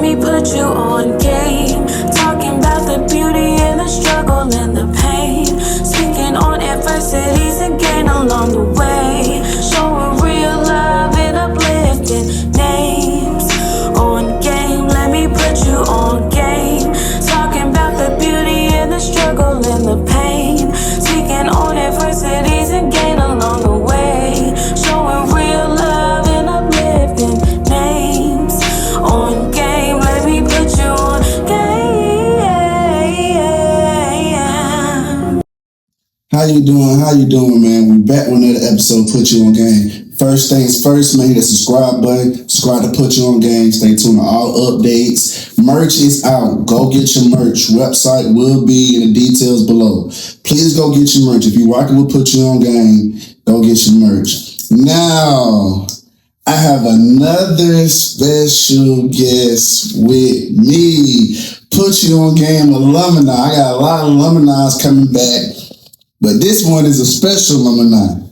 me put you on game. Talking about the beauty and the struggle and the pain. Speaking on adversities and gain along the way. Showing real love and uplifting names. On game, let me put you on game. Talking about the beauty and the struggle and the pain. Speaking on adversities and gain along the way. Showing real love and uplifting names. On game, let me put you on game. How you doing, man? We back with another episode, Put You On Game. First things first, man, hit the subscribe button. Subscribe to Put You On Game. Stay tuned to all updates. Merch is out. Go get your merch. Website will be in the details below. Please go get your merch. If you're rocking with Put You On Game, go get your merch. Now, I have another special guest with me. Put You On Game alumni. I got a lot of alumni coming back, but this one is a special alumni.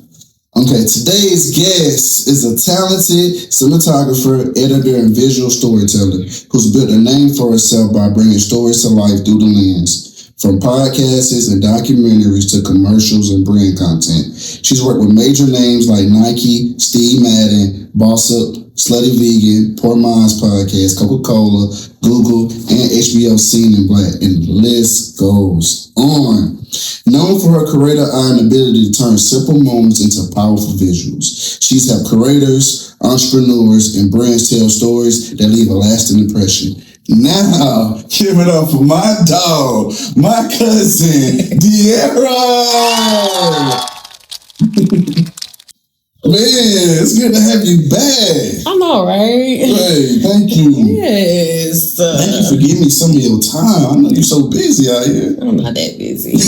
Okay, today's guest is a talented cinematographer, editor, and visual storyteller who's built a name for herself by bringing stories to life through the lens. From podcasts and documentaries to commercials and brand content. She's worked with major names like Nike, Steve Madden, Bossip, Slutty Vegan, Poor Minds Podcast, Coca-Cola, Google, and HBO and Black, and the list goes on. Known for her creative eye and ability to turn simple moments into powerful visuals, she's helped creators, entrepreneurs, and brands tell stories that leave a lasting impression. Now, give it up for my dog, my cousin, De'Ara. Man, it's good to have you back. I'm all right. Hey, thank you. Yes. Thank you for giving me some of your time. I know you're so busy out here. I'm not that busy. I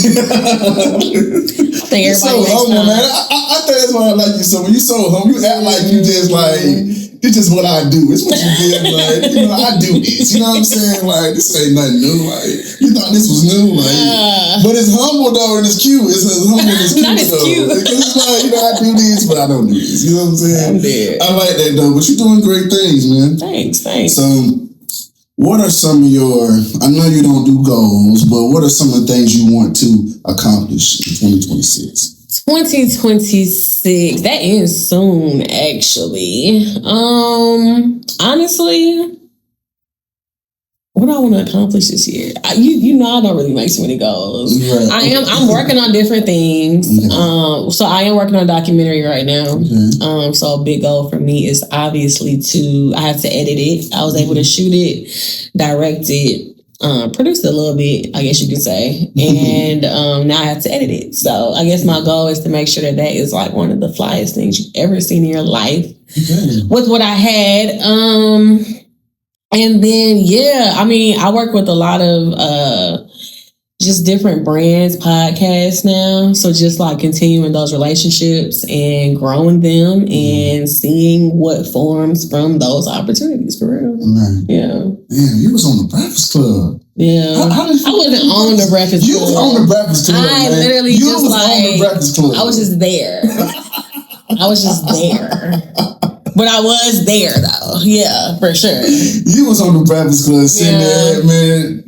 think everybody so humble, man. I think that's why I like you so much. You're so humble. You act like you just like, it's just what I do. It's what you did. Like, I do this. You know what I'm saying? Like, this ain't nothing new. Like, you thought this was new. Like, but it's humble though, and it's cute. It's humble and it's cute Not as though. cute. It's like, I do this, but I don't do this. You know what I'm saying? I'm dead. I like that though. But you're doing great things, man. Thanks. So, what are some of your, I know you don't do goals, but what are some of the things you want to accomplish in 2026? 2026. That ends soon, actually. Honestly, what I want to accomplish this year, you know, I don't really make so many goals. Right. I'm working on different things. Okay. So I am working on a documentary right now. Okay. So a big goal for me is obviously I have to edit it. I was able to shoot it, direct it, produced it a little bit, I guess you could say. And now I have to edit it. So I guess my goal is to make sure that is like one of the flyest things you've ever seen in your life. Okay. With what I had. And then, I work with a lot of just different brands, podcasts now. So just like continuing those relationships and growing them and seeing what forms from those opportunities for real. Right. Yeah. Man, you was on the Breakfast Club. Yeah. I wasn't on the Breakfast Club. You was on the Breakfast Club. I literally you just was on the Breakfast Club. I was just there. But I was there though. Yeah, for sure. You was on the Breakfast Club sitting there, man.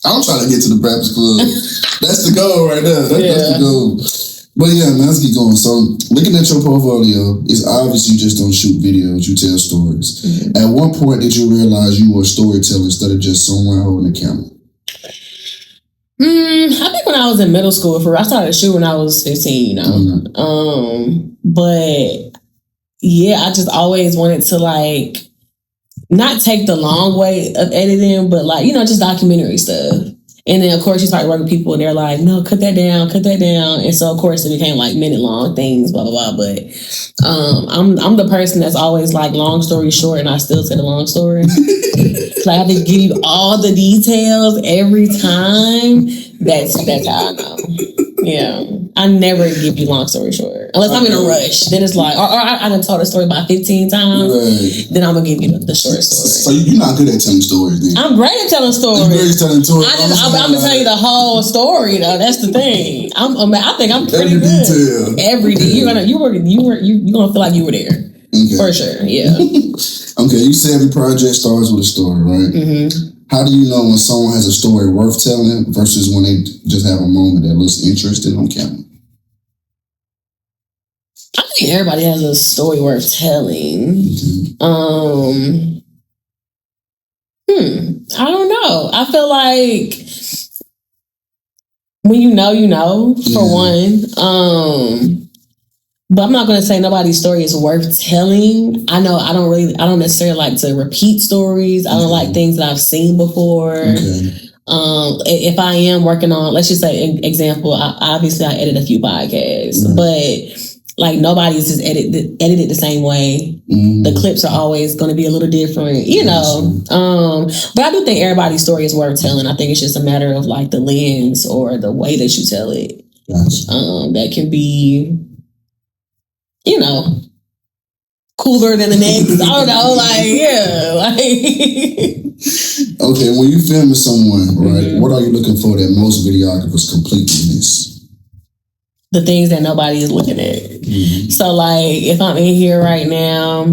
I'm trying to get to the Breakfast Club. That's the goal right there. That's the goal. But yeah, man, let's get going. So looking at your portfolio, it's obvious you just don't shoot videos, you tell stories. Mm-hmm. At one point, did you realize you were a storyteller instead of just someone holding a camera? I think when I was in middle school, I started shooting when I was 15, but yeah, I just always wanted to like not take the long way of editing, but like, just documentary stuff. And then of course you start working with people and they're like, no, cut that down. And so of course it became like minute long things, blah, blah, blah. But I'm the person that's always like long story short and I still say the long story. So I have to give you all the details every time. That's how I know. Yeah. I never give you long story short. Unless I'm in a rush. Then it's like, or I done told a story about 15 times. Right. Then I'm going to give you the short story. So you're not good at telling stories, then? I'm great at telling stories. You're great at telling stories. I'm going to tell you the whole story, though. That's the thing. I think I'm pretty good. Detail. Every day. You're going to feel like you were there. Okay. For sure, yeah. Okay, you said every project starts with a story, right? Mm-hmm. How do you know when someone has a story worth telling versus when they just have a moment that looks interesting on camera? I think everybody has a story worth telling. Mm-hmm. I don't know. I feel like when you know, for one. But I'm not going to say nobody's story is worth telling. I know I don't necessarily like to repeat stories. I don't like things that I've seen before. Okay. If I am working on, let's just say, example, obviously I edit a few podcasts, but like nobody's just edited the same way. The clips are always going to be a little different, you know. But I do think everybody's story is worth telling. I think it's just a matter of like the lens or the way that you tell it. Gotcha. That can be, you know, cooler than the next. I don't know, Okay, when you filming someone, right, what are you looking for that most videographers completely miss? The things that nobody is looking at. So, like, if I'm in here right now,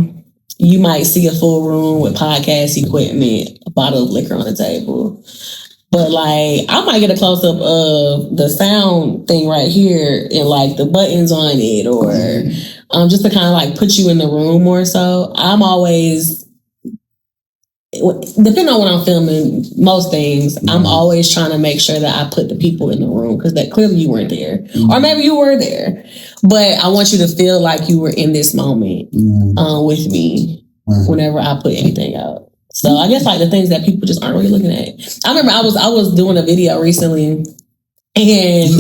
you might see a full room with podcast equipment, a bottle of liquor on the table. But like, I might get a close up of the sound thing right here and like the buttons on it, or just to kind of like put you in the room more so. I'm always, depending on what I'm filming, most things, I'm always trying to make sure that I put the people in the room because that clearly you weren't there, or maybe you were there, but I want you to feel like you were in this moment with me whenever I put anything out. So I guess like the things that people just aren't really looking at. I remember I was doing a video recently, and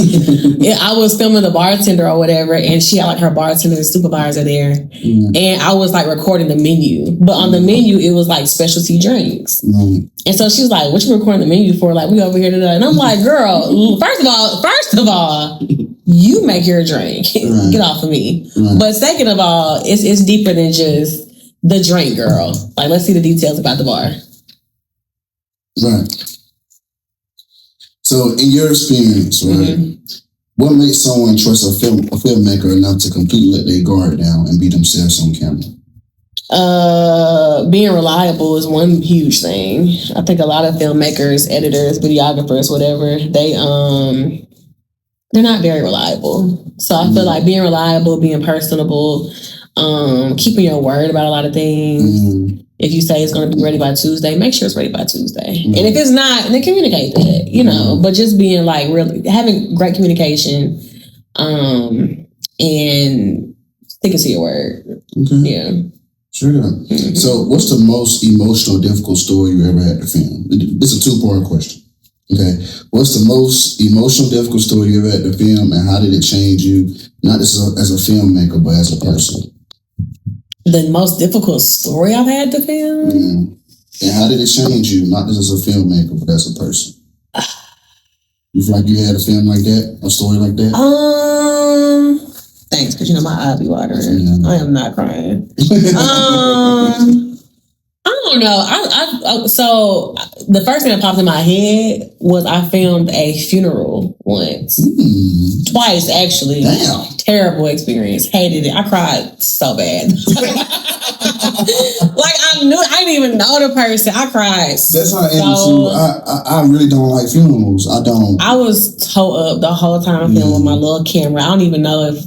I was filming the bartender or whatever, and she had like her bartender and supervisor there, and I was like recording the menu, but on the menu it was like specialty drinks, and so she was like, "What you recording the menu for? Like we over here today?" And I'm like, "Girl, first of all, you make your drink, get off of me." But second of all, it's deeper than just the drink, girl. Like, let's see the details about the bar. Right. So, in your experience, right, what makes someone trust a filmmaker enough to completely let their guard down and be themselves on camera? Being reliable is one huge thing. I think a lot of filmmakers, editors, videographers, whatever, they're not very reliable. So I feel like being reliable, being personable, keeping your word about a lot of things. If you say it's going to be ready by Tuesday, make sure it's ready by Tuesday. And if it's not, then communicate that, you know. But just being like really having great communication, and sticking to your word. Okay. Yeah. Sure. So, what's the most emotional, difficult story you ever had to film? It's a two-part question. Okay. What's the most emotional, difficult story you ever had to film, and how did it change you, not just as a filmmaker, but as a person? The most difficult story I've had to film? And how did it change you, not just as a filmmaker, but as a person? You feel like you had a film like that, a story like that? Thanks, because you know my eye be watering. Yeah. I am not crying. I don't know. So the first thing that popped in my head was I filmed a funeral once. Twice, actually. Damn. Terrible experience. Hated it. I cried so bad. Like I didn't even know the person. I cried. That's how I am too. I really don't like funerals. I don't. I was toe up the whole time filming with my little camera. I don't even know if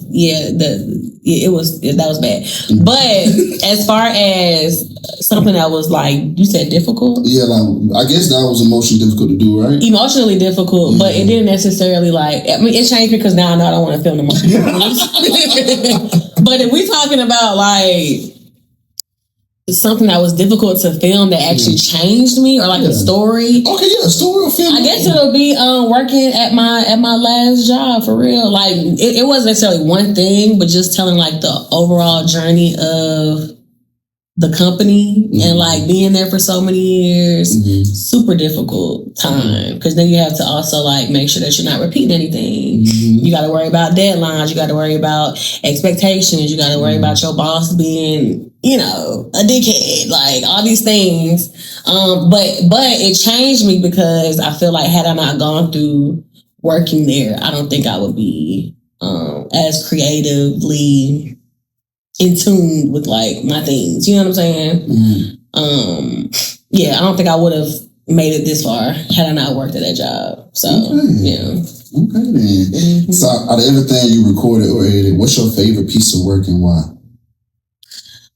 that was bad. But as far as something that was like you said difficult. Yeah, like I guess that was emotionally difficult to do, right? Emotionally difficult, but it didn't necessarily like. I mean, it changed me because now I know I don't want to film no more. But if we talking about like something that was difficult to film that actually changed me, or like a story. Okay, yeah, a story or film. I guess it'll be working at my last job for real. Like it wasn't necessarily one thing, but just telling like the overall journey of the company and like being there for so many years. Super difficult time because then you have to also like make sure that you're not repeating anything. You got to worry about deadlines. You got to worry about expectations. You got to worry about your boss being, you know, a dickhead, like all these things. But it changed me because I feel like had I not gone through working there, I don't think I would be as creatively in tune with like my things. You know what I'm saying? Yeah, I don't think I would have made it this far had I not worked at that job. So yeah. Okay then. So out of everything you recorded or edited, what's your favorite piece of work and why?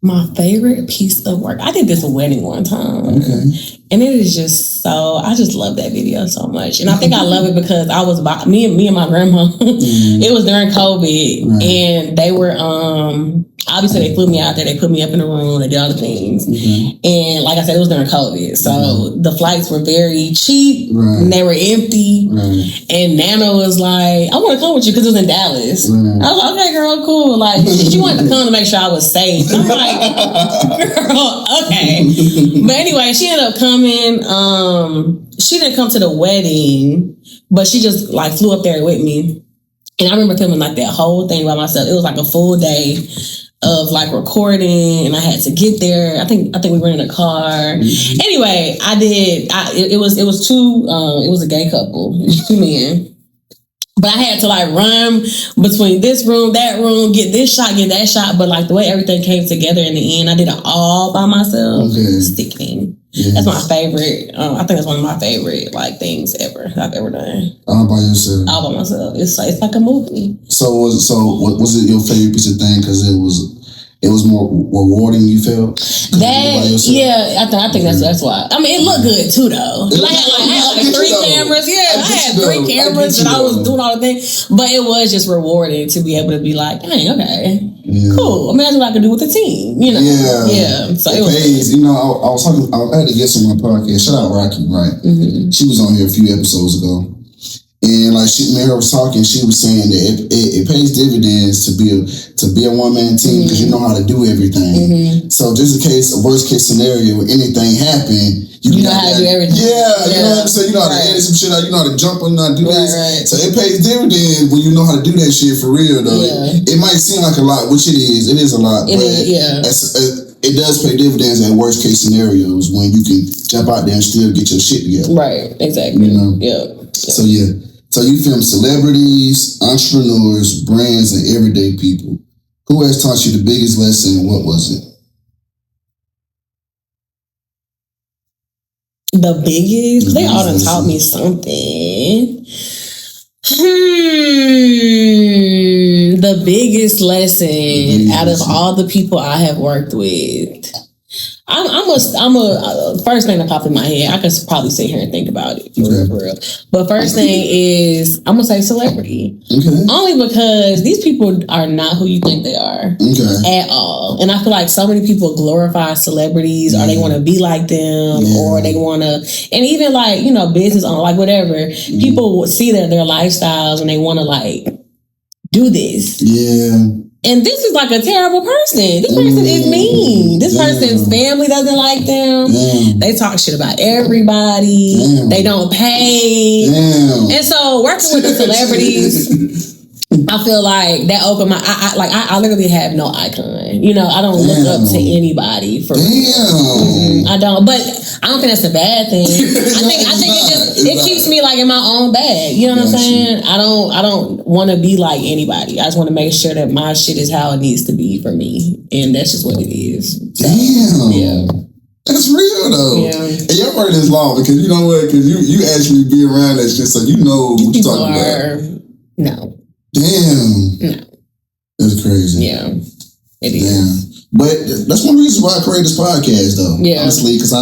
My favorite piece of work, I did this wedding one time. Okay. And it is just I just love that video so much. And I think I love it because I was me and my grandma, it was during COVID, and they were, obviously they flew me out there, they put me up in the room, they did all the things. And like I said, it was during COVID. So the flights were very cheap, and they were empty. And Nana was like, I want to come with you because it was in Dallas. I was like, okay, girl, cool. Like, she wanted to come to make sure I was safe. I'm like, girl, okay. But anyway, she ended up coming. She didn't come to the wedding, but she just like flew up there with me. And I remember filming like that whole thing by myself. It was like a full day of like recording, and I had to get there. I think we were in a car. Anyway, it was a gay couple, two men. But I had to like run between this room, that room, get this shot, get that shot. But like the way everything came together in the end, I did it all by myself. Sticking. Yes. That's my favorite. I think that's one of my favorite like things ever I've ever done. All by yourself. All by myself. It's like a movie. So was it your favorite piece of thing because it was more rewarding, you felt? I think that's why. I mean, it looked good too, though. I had like 3 cameras. Yeah, I had 3 cameras and I was doing all the things. But it was just rewarding to be able to be like, dang, okay, cool. Imagine what I could do with the team, you know? Yeah. So it pays. You know, I had a guest on my podcast. Shout out Rocky, right? She was on here a few episodes ago. And like me and her was talking, she was saying that it pays dividends to be a one-man team because you know how to do everything. So just in case a worst case scenario, anything happen, you know how to do everything. Yeah, you know what I'm saying? You know how to edit some shit out, you know how to jump and not do this. So it pays dividends when you know how to do that shit for real though. It might seem like a lot, which it is a lot, but it does pay dividends at worst case scenarios when you can jump out there and still get your shit together. Right, exactly. You know? So So you film celebrities, entrepreneurs, brands, and everyday people. Who has taught you the biggest lesson and what was it? The biggest? They all done taught me something. The biggest lesson out of all the people I have worked with. I'm a first thing that popped in my head. I could probably sit here and think about it for real. But first thing is I'm gonna say celebrity. Only because these people are not who you think they are at all. And I feel like so many people glorify celebrities or they want to be like them or they want to, and even like, you know, business on like whatever. People see their lifestyles and they want to like do this. And this is like a terrible person. This person is mean. This person's family doesn't like them. They talk shit about everybody. They don't pay. And so working with the celebrities, I feel like that opened my. I literally have no icon. You know, I don't look up to anybody for. I don't. But I don't think that's a bad thing. I think it keeps me like in my own bag. You know what I'm saying? I don't want to be like anybody. I just want to make sure that my shit is how it needs to be for me, and that's just what it is. So, That's real though. And your word is long because you know what? Because you actually be around that shit, so you know what you're talking about. No. Damn. No. That's crazy. Yeah. It is. But that's one reason why I created this podcast though. Honestly, because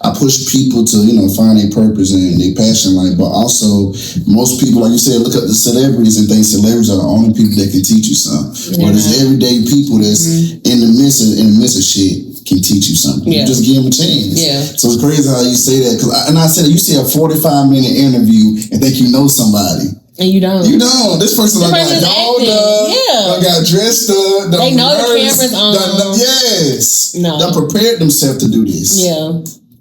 I push people to, you know, find their purpose and their passion life. But also most people, like you said, look up the celebrities and think celebrities are the only people that can teach you something. But there's everyday people that's in the midst of shit can teach you something. You just give them a chance. So it's crazy how you say that. And I said, you see a 45-minute interview and think you know somebody. And you don't. You don't. This person got dolled up. Got dressed up. They know the camera's on. They prepared themselves to do this.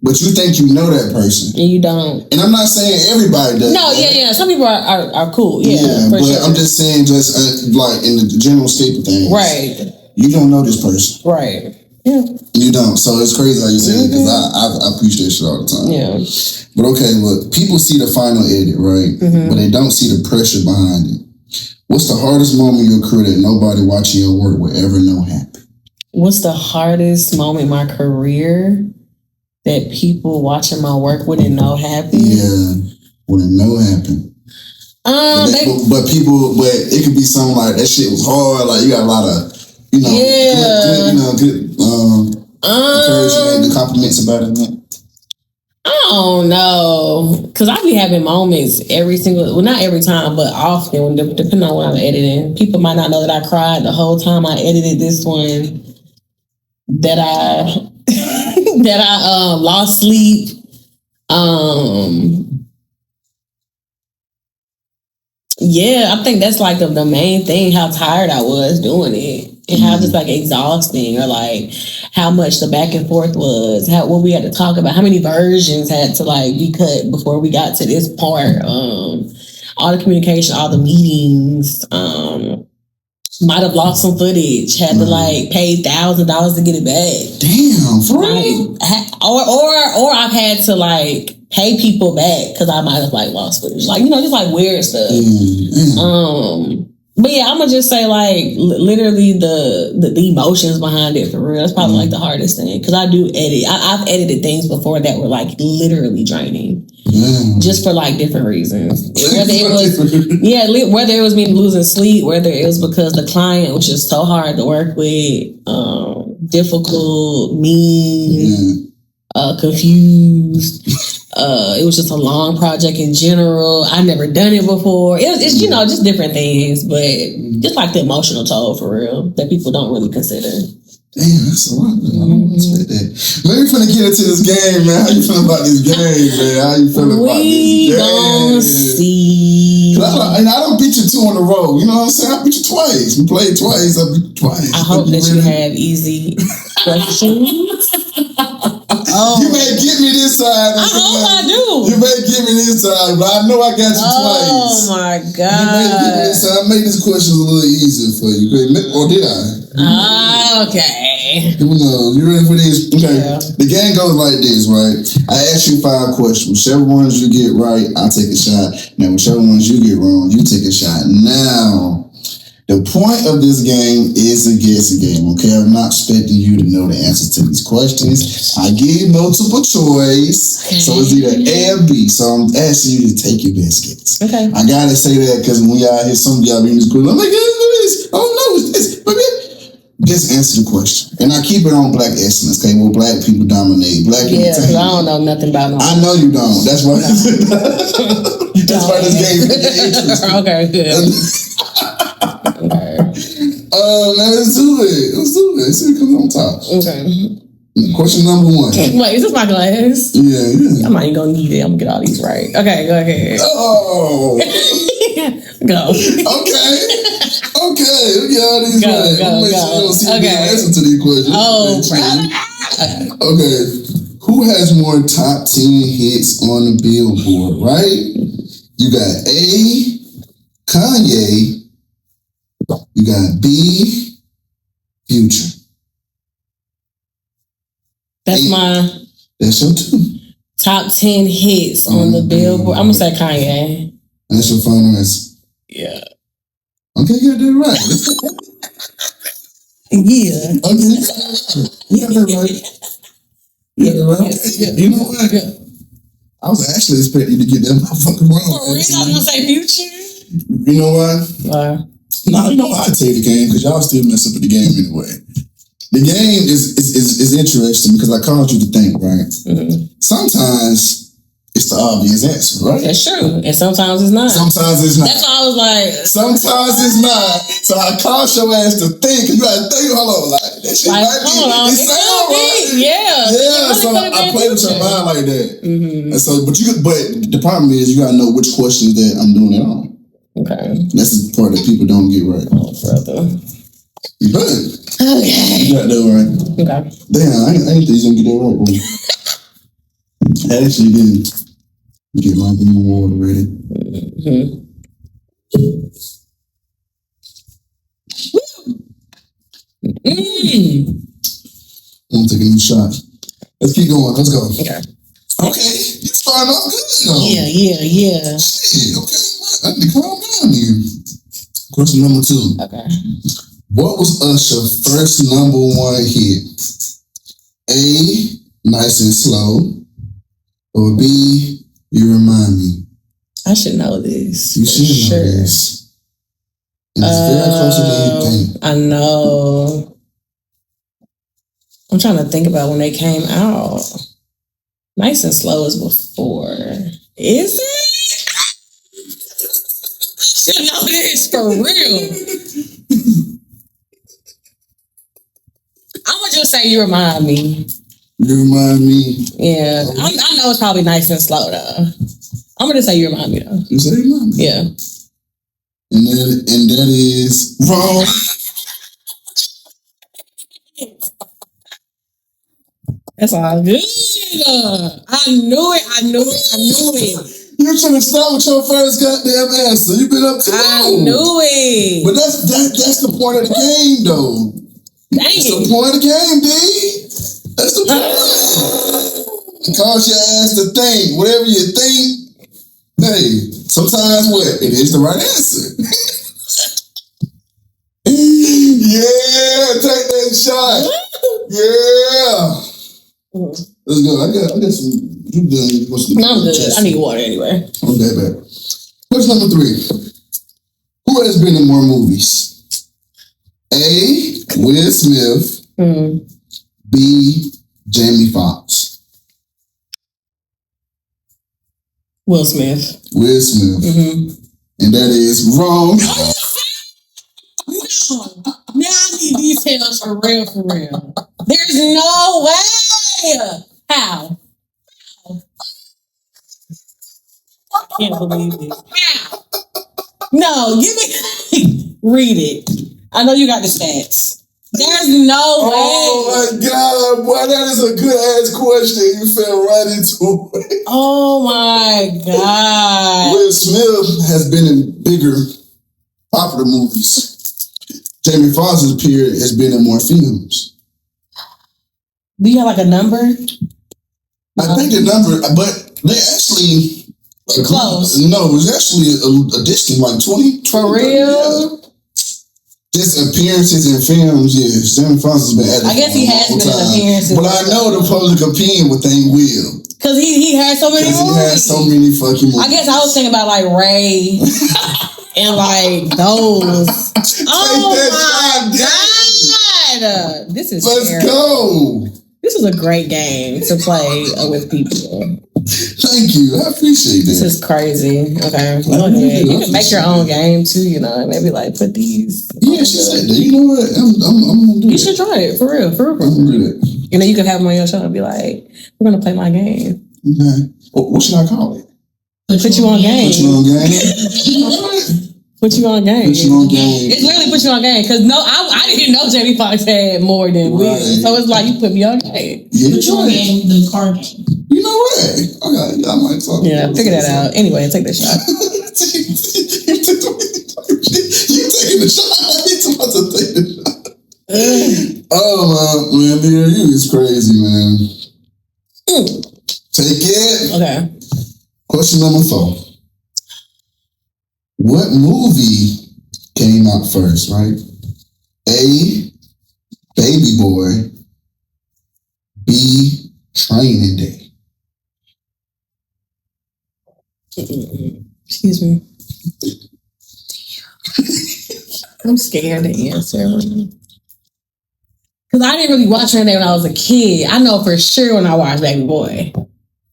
But you think you know that person. And you don't. And I'm not saying everybody does. No, Some people are cool. But I'm just saying, like in the general scope of things. Right. You don't know this person. Right. You don't. So it's crazy how you say it because I preach that shit all the time. But okay, look, people see the final edit, right? But they don't see the pressure behind it. What's the hardest moment in your career that nobody watching your work will ever know happened? What's the hardest moment in my career that people watching my work wouldn't know happened? Yeah, wouldn't know happened. But it could be something like that shit was hard. Like you got a lot of, good encouragement, the compliments about it. I don't know, because I be having moments not every time, but often, depending on what I'm editing. People might not know that I cried the whole time I edited this one. That I that I lost sleep. Yeah, I think that's like the main thing, how tired I was doing it. And how just like exhausting, or like how much the back and forth was, what we had to talk about, how many versions had to like be cut before we got to this part. All the communication, all the meetings, might have lost some footage, had to like pay $1,000 to get it back. Damn, for real? Or I've had to like pay people back because I might have like lost footage. Like, just like weird stuff. But yeah, I'm gonna just say like literally the emotions behind it for real. That's probably like the hardest thing, because I do edit. I've edited things before that were like literally draining, just for like different reasons. Whether it was me losing sleep, whether it was because the client was just so hard to work with, difficult, mean, confused. It was just a long project in general. I've never done it before. It's just different things, but just like the emotional toll for real that people don't really consider. Damn, that's a lot. I don't expect that. Let me finna get into this game, man. How you feeling about this game, man? How you feeling about this game? We gon' see. I don't beat you 2 in a row. You know what I'm saying? I beat you twice. We played twice. I beat you twice. I hope that you have easy questions. You may get me this side. I hope I do. You may get me this side, but I know I got you twice. Oh my God. You may get me this side. I made this question a little easier for you. Or did I? Okay. Who knows? You ready for this? Okay. Yeah. The game goes like this, right? I ask you 5 questions. Whichever ones you get right, I'll take a shot. Now, whichever ones you get wrong, you take a shot. Now, the point of this game is a guessing game, okay? I'm not expecting you to know the answers to these questions. I give multiple choice, so it's either A or B. So I'm asking you to take your best guess. Okay. I gotta say that because when y'all hear some of y'all being in this group, I'm like, this. Oh no, it's this. Just answer the question. And I keep it on black excellence, okay? Well, black people dominate. Black because I don't know nothing about them. I know you don't. That's why. That's why this game is interesting. Okay, good. Man, let's do it. See what comes on top. Okay. Question number 1. Wait, is this my glass? Yeah. I'm not even gonna need it. I'm gonna get all these right. Okay, go ahead. Oh. Go. Okay. Look at all these right. Go. See if you answer to these questions. Oh. Okay. Who has more top 10 hits on the Billboard, right? You got A, Kanye. You got B, Future. That's That's your 2. Top 10 hits on the Billboard. I'm gonna say Kanye. That's your final answer. Yeah. Okay, you got that right. Yeah. Okay. You got that right. Yeah. You know what? Yeah. I was actually expecting you to get that motherfucker wrong. For real? I was gonna say Future. You know why? Why? No, you know why I take the game, because y'all still mess up with the game anyway. The game is interesting because I caused you to think, right? Sometimes it's the obvious answer, right? That's true. And sometimes it's not. Sometimes it's not. That's why I was like... Sometimes it's not. So I caused your ass to think. You got to think, hold on, like, that shit like, might be... It sound right. Yeah. Yeah, so I play with your mind like that. And so, but the problem is you got to know which questions that I'm doing it on. Okay. That's the part that people don't get right. Oh, brother. You good. Okay. You got that right. Okay. Damn, I ain't think you gonna get that right, bro. I actually didn't get my damn water ready. I'm gonna take a new shot. Let's keep going. Let's go. Okay. You starting off good though. Yeah. Shit, okay. I need to calm down here. Question number 2. Okay. What was Usher's first #1 hit? A, Nice and Slow, or B, You Remind Me? I should know this. You should know this. And it's very close to the game. I know. I'm trying to think about when they came out. Nice and Slow is before. Is it? I should know this for real. I'm gonna just say You Remind Me. You Remind Me. Yeah, I know it's probably Nice and Slow though. I'm gonna say You Remind Me though. You say You Remind Me? Yeah. And that is wrong. That's all good. I knew it. You should have started with your first goddamn answer. You've been up to I knew it. But that's the point of the game, though. That's the point of the game, D. That's the point. It cause your ass to think. Whatever you think, hey, sometimes what? It is the right answer. Yeah, take that shot. Yeah. Let's go. I got some. You done? No, I'm good. I need water anyway. Okay, babe. Question number 3. Who has been in more movies? A, Will Smith. B, Jamie Foxx. Will Smith. Will Smith. And that is wrong. Now I need details for real. There's no way. How? I can't believe this. How? No, give me. Read it. I know you got the stats. There's no way. Oh my God, boy, that is a good ass question. You fell right into it. Oh my God. Will Smith has been in bigger, popular movies. Jamie Foxx's period has been in more films. Do you have like a number? I think the number, but they actually close. No, it was actually a distant like 20. For real? Just appearances in films, yes. Jamie Foxx has been at it. I guess he has been in appearances. But I know the public opinion would think Will. Because he has so many movies. He has so many fucking movies. I guess I was thinking about like Ray and like those. Oh my God. This is Let's scary. go. This is a great game to play with people. Thank you. I appreciate that. This is crazy. Okay. Well, you can make your own game too, you know, maybe like put these. Yeah, she said that. You know what? I'm gonna do it. You should try it for real. I'm gonna do it. You know, you can have them on your show and be like, we're gonna play my game. Okay. What should I call it? Put you on game. Put you on game. Put you on game. Put you on game. It's literally put you on game. Because no, I didn't know Jamie Foxx had more than Will. So it's like you put me on game. Yeah, put you on game, the card game. You know what? Okay, I might talk. Yeah, figure that out. Anyway, take that shot. You taking the shot? He's about to take the shot. Oh man, dear, you is crazy, man. Take it. Okay. Question number 4. What movie came out first, right? A, Baby Boy. B, Training Day. Excuse me. I'm scared to answer. Because I didn't really watch Training Day when I was a kid. I know for sure when I watched Baby Boy,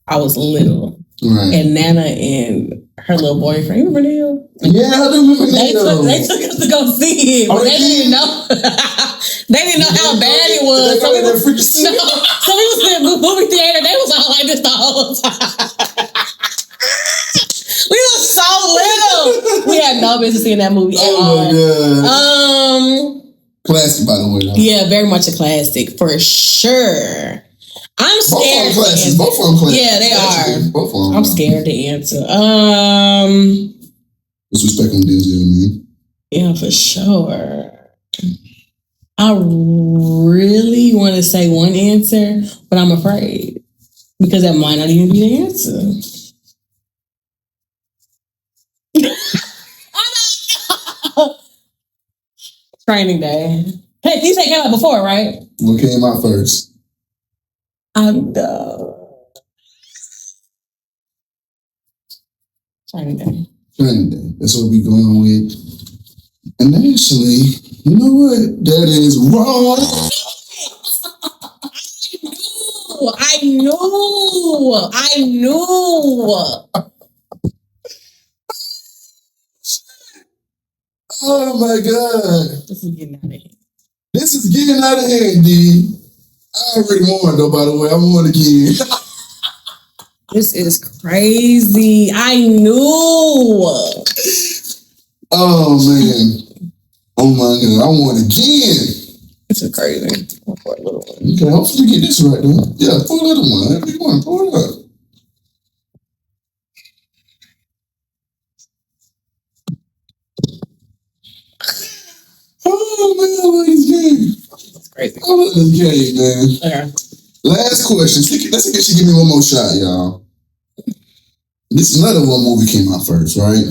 I was little. Right. And Nana and her little boyfriend, you remember Neil? Yeah, I do remember Neil. They took us to go see it, but they didn't know. They didn't know how bad it was. So we was in the movie theater. They was all like this the whole time. We were so little. We had no business seeing that movie at all. Oh my God. Classic, by the way. Though. Yeah, very much a classic for sure. I'm scared. Both of them classic. Yeah, they are. Both of them. I'm scared to answer. What's respecting Denzel, man? Yeah, for sure. I really want to say one answer, but I'm afraid because that might not even be the answer. I don't know. Training Day. Hey, you said it came out before, right? What came out first? Training Day. Training Day. That's what we going with. And actually, you know what? That is wrong. I knew. Oh my God. This is getting out of hand. This is getting out of hand, D. I already won though, by the way. I'm on again. This is crazy. I knew. Oh man. Oh my God. I won again. This is crazy. For a little one. Okay, hopefully you get this right though. Yeah, pull a little one. Every one, pull it up. Oh man, I love this game. It's crazy. I love this game, man. Okay. Last question. Let's see if she give me one more shot, y'all. This is another one movie came out first, right?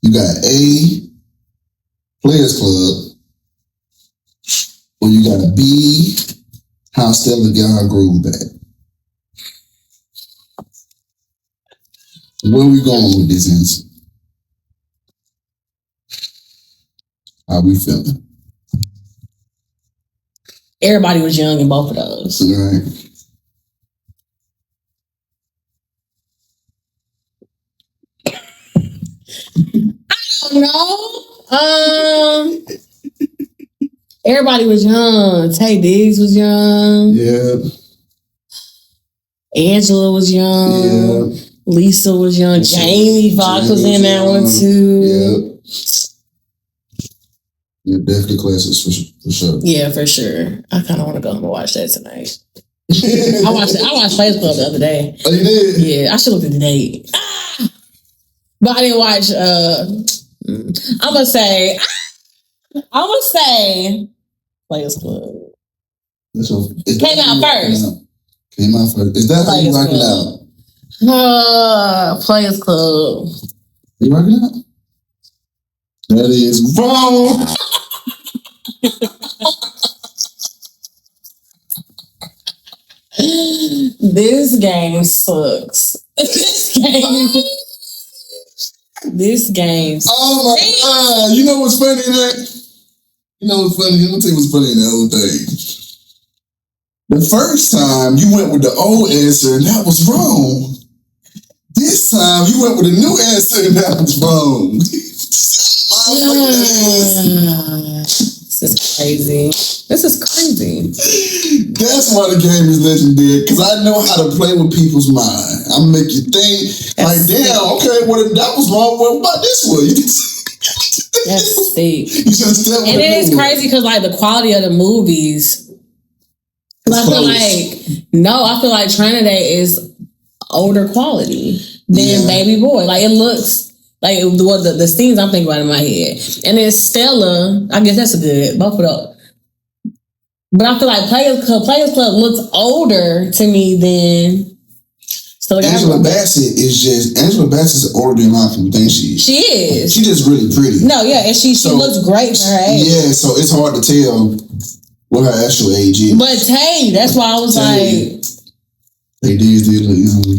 You got A, Players Club, or you got B, How Stella got her groove back. Where we going with this answer? How we feeling? Everybody was young in both of those. Right. No. Everybody was young. Tay Diggs was young. Yeah. Angela was young. Yeah. Lisa was young. Jamie Foxx was in that one too. Yeah. Yeah, definitely classes for sure. Yeah, for sure. I kind of want to go home and watch that tonight. I watched Players Club the other day. Oh, you did? Yeah, I should look at the date. But I didn't watch. I'm gonna say Players Club. Came out first. Came out first. Is that how you rock it out? Players Club. You rock it out? That is wrong. This game sucks. This game. Oh my God! You know what's funny in that? You know what's funny? Let me tell you what's funny in that whole thing. The first time you went with the old answer and that was wrong. This time you went with a new answer and that was wrong. This is crazy. That's why the game is legendary, because I know how to play with people's mind. I make you think, like, damn, okay, well, if that was wrong, what about this one? That's sick. You should have stepped with And it is crazy because, like, the quality of the movies. I feel like Training Day is older quality than Baby Boy. Like, it looks like the scenes I'm thinking about in my head. And then Stella, I guess that's a good, both of those. But I feel like Players Club looks older to me than Stella. Angela Bassett is older than I think she is. She is. She's just really pretty. No, yeah, and she looks great for her age. Yeah, so it's hard to tell what her actual age is. But Tay, that's why I was like, they did look young.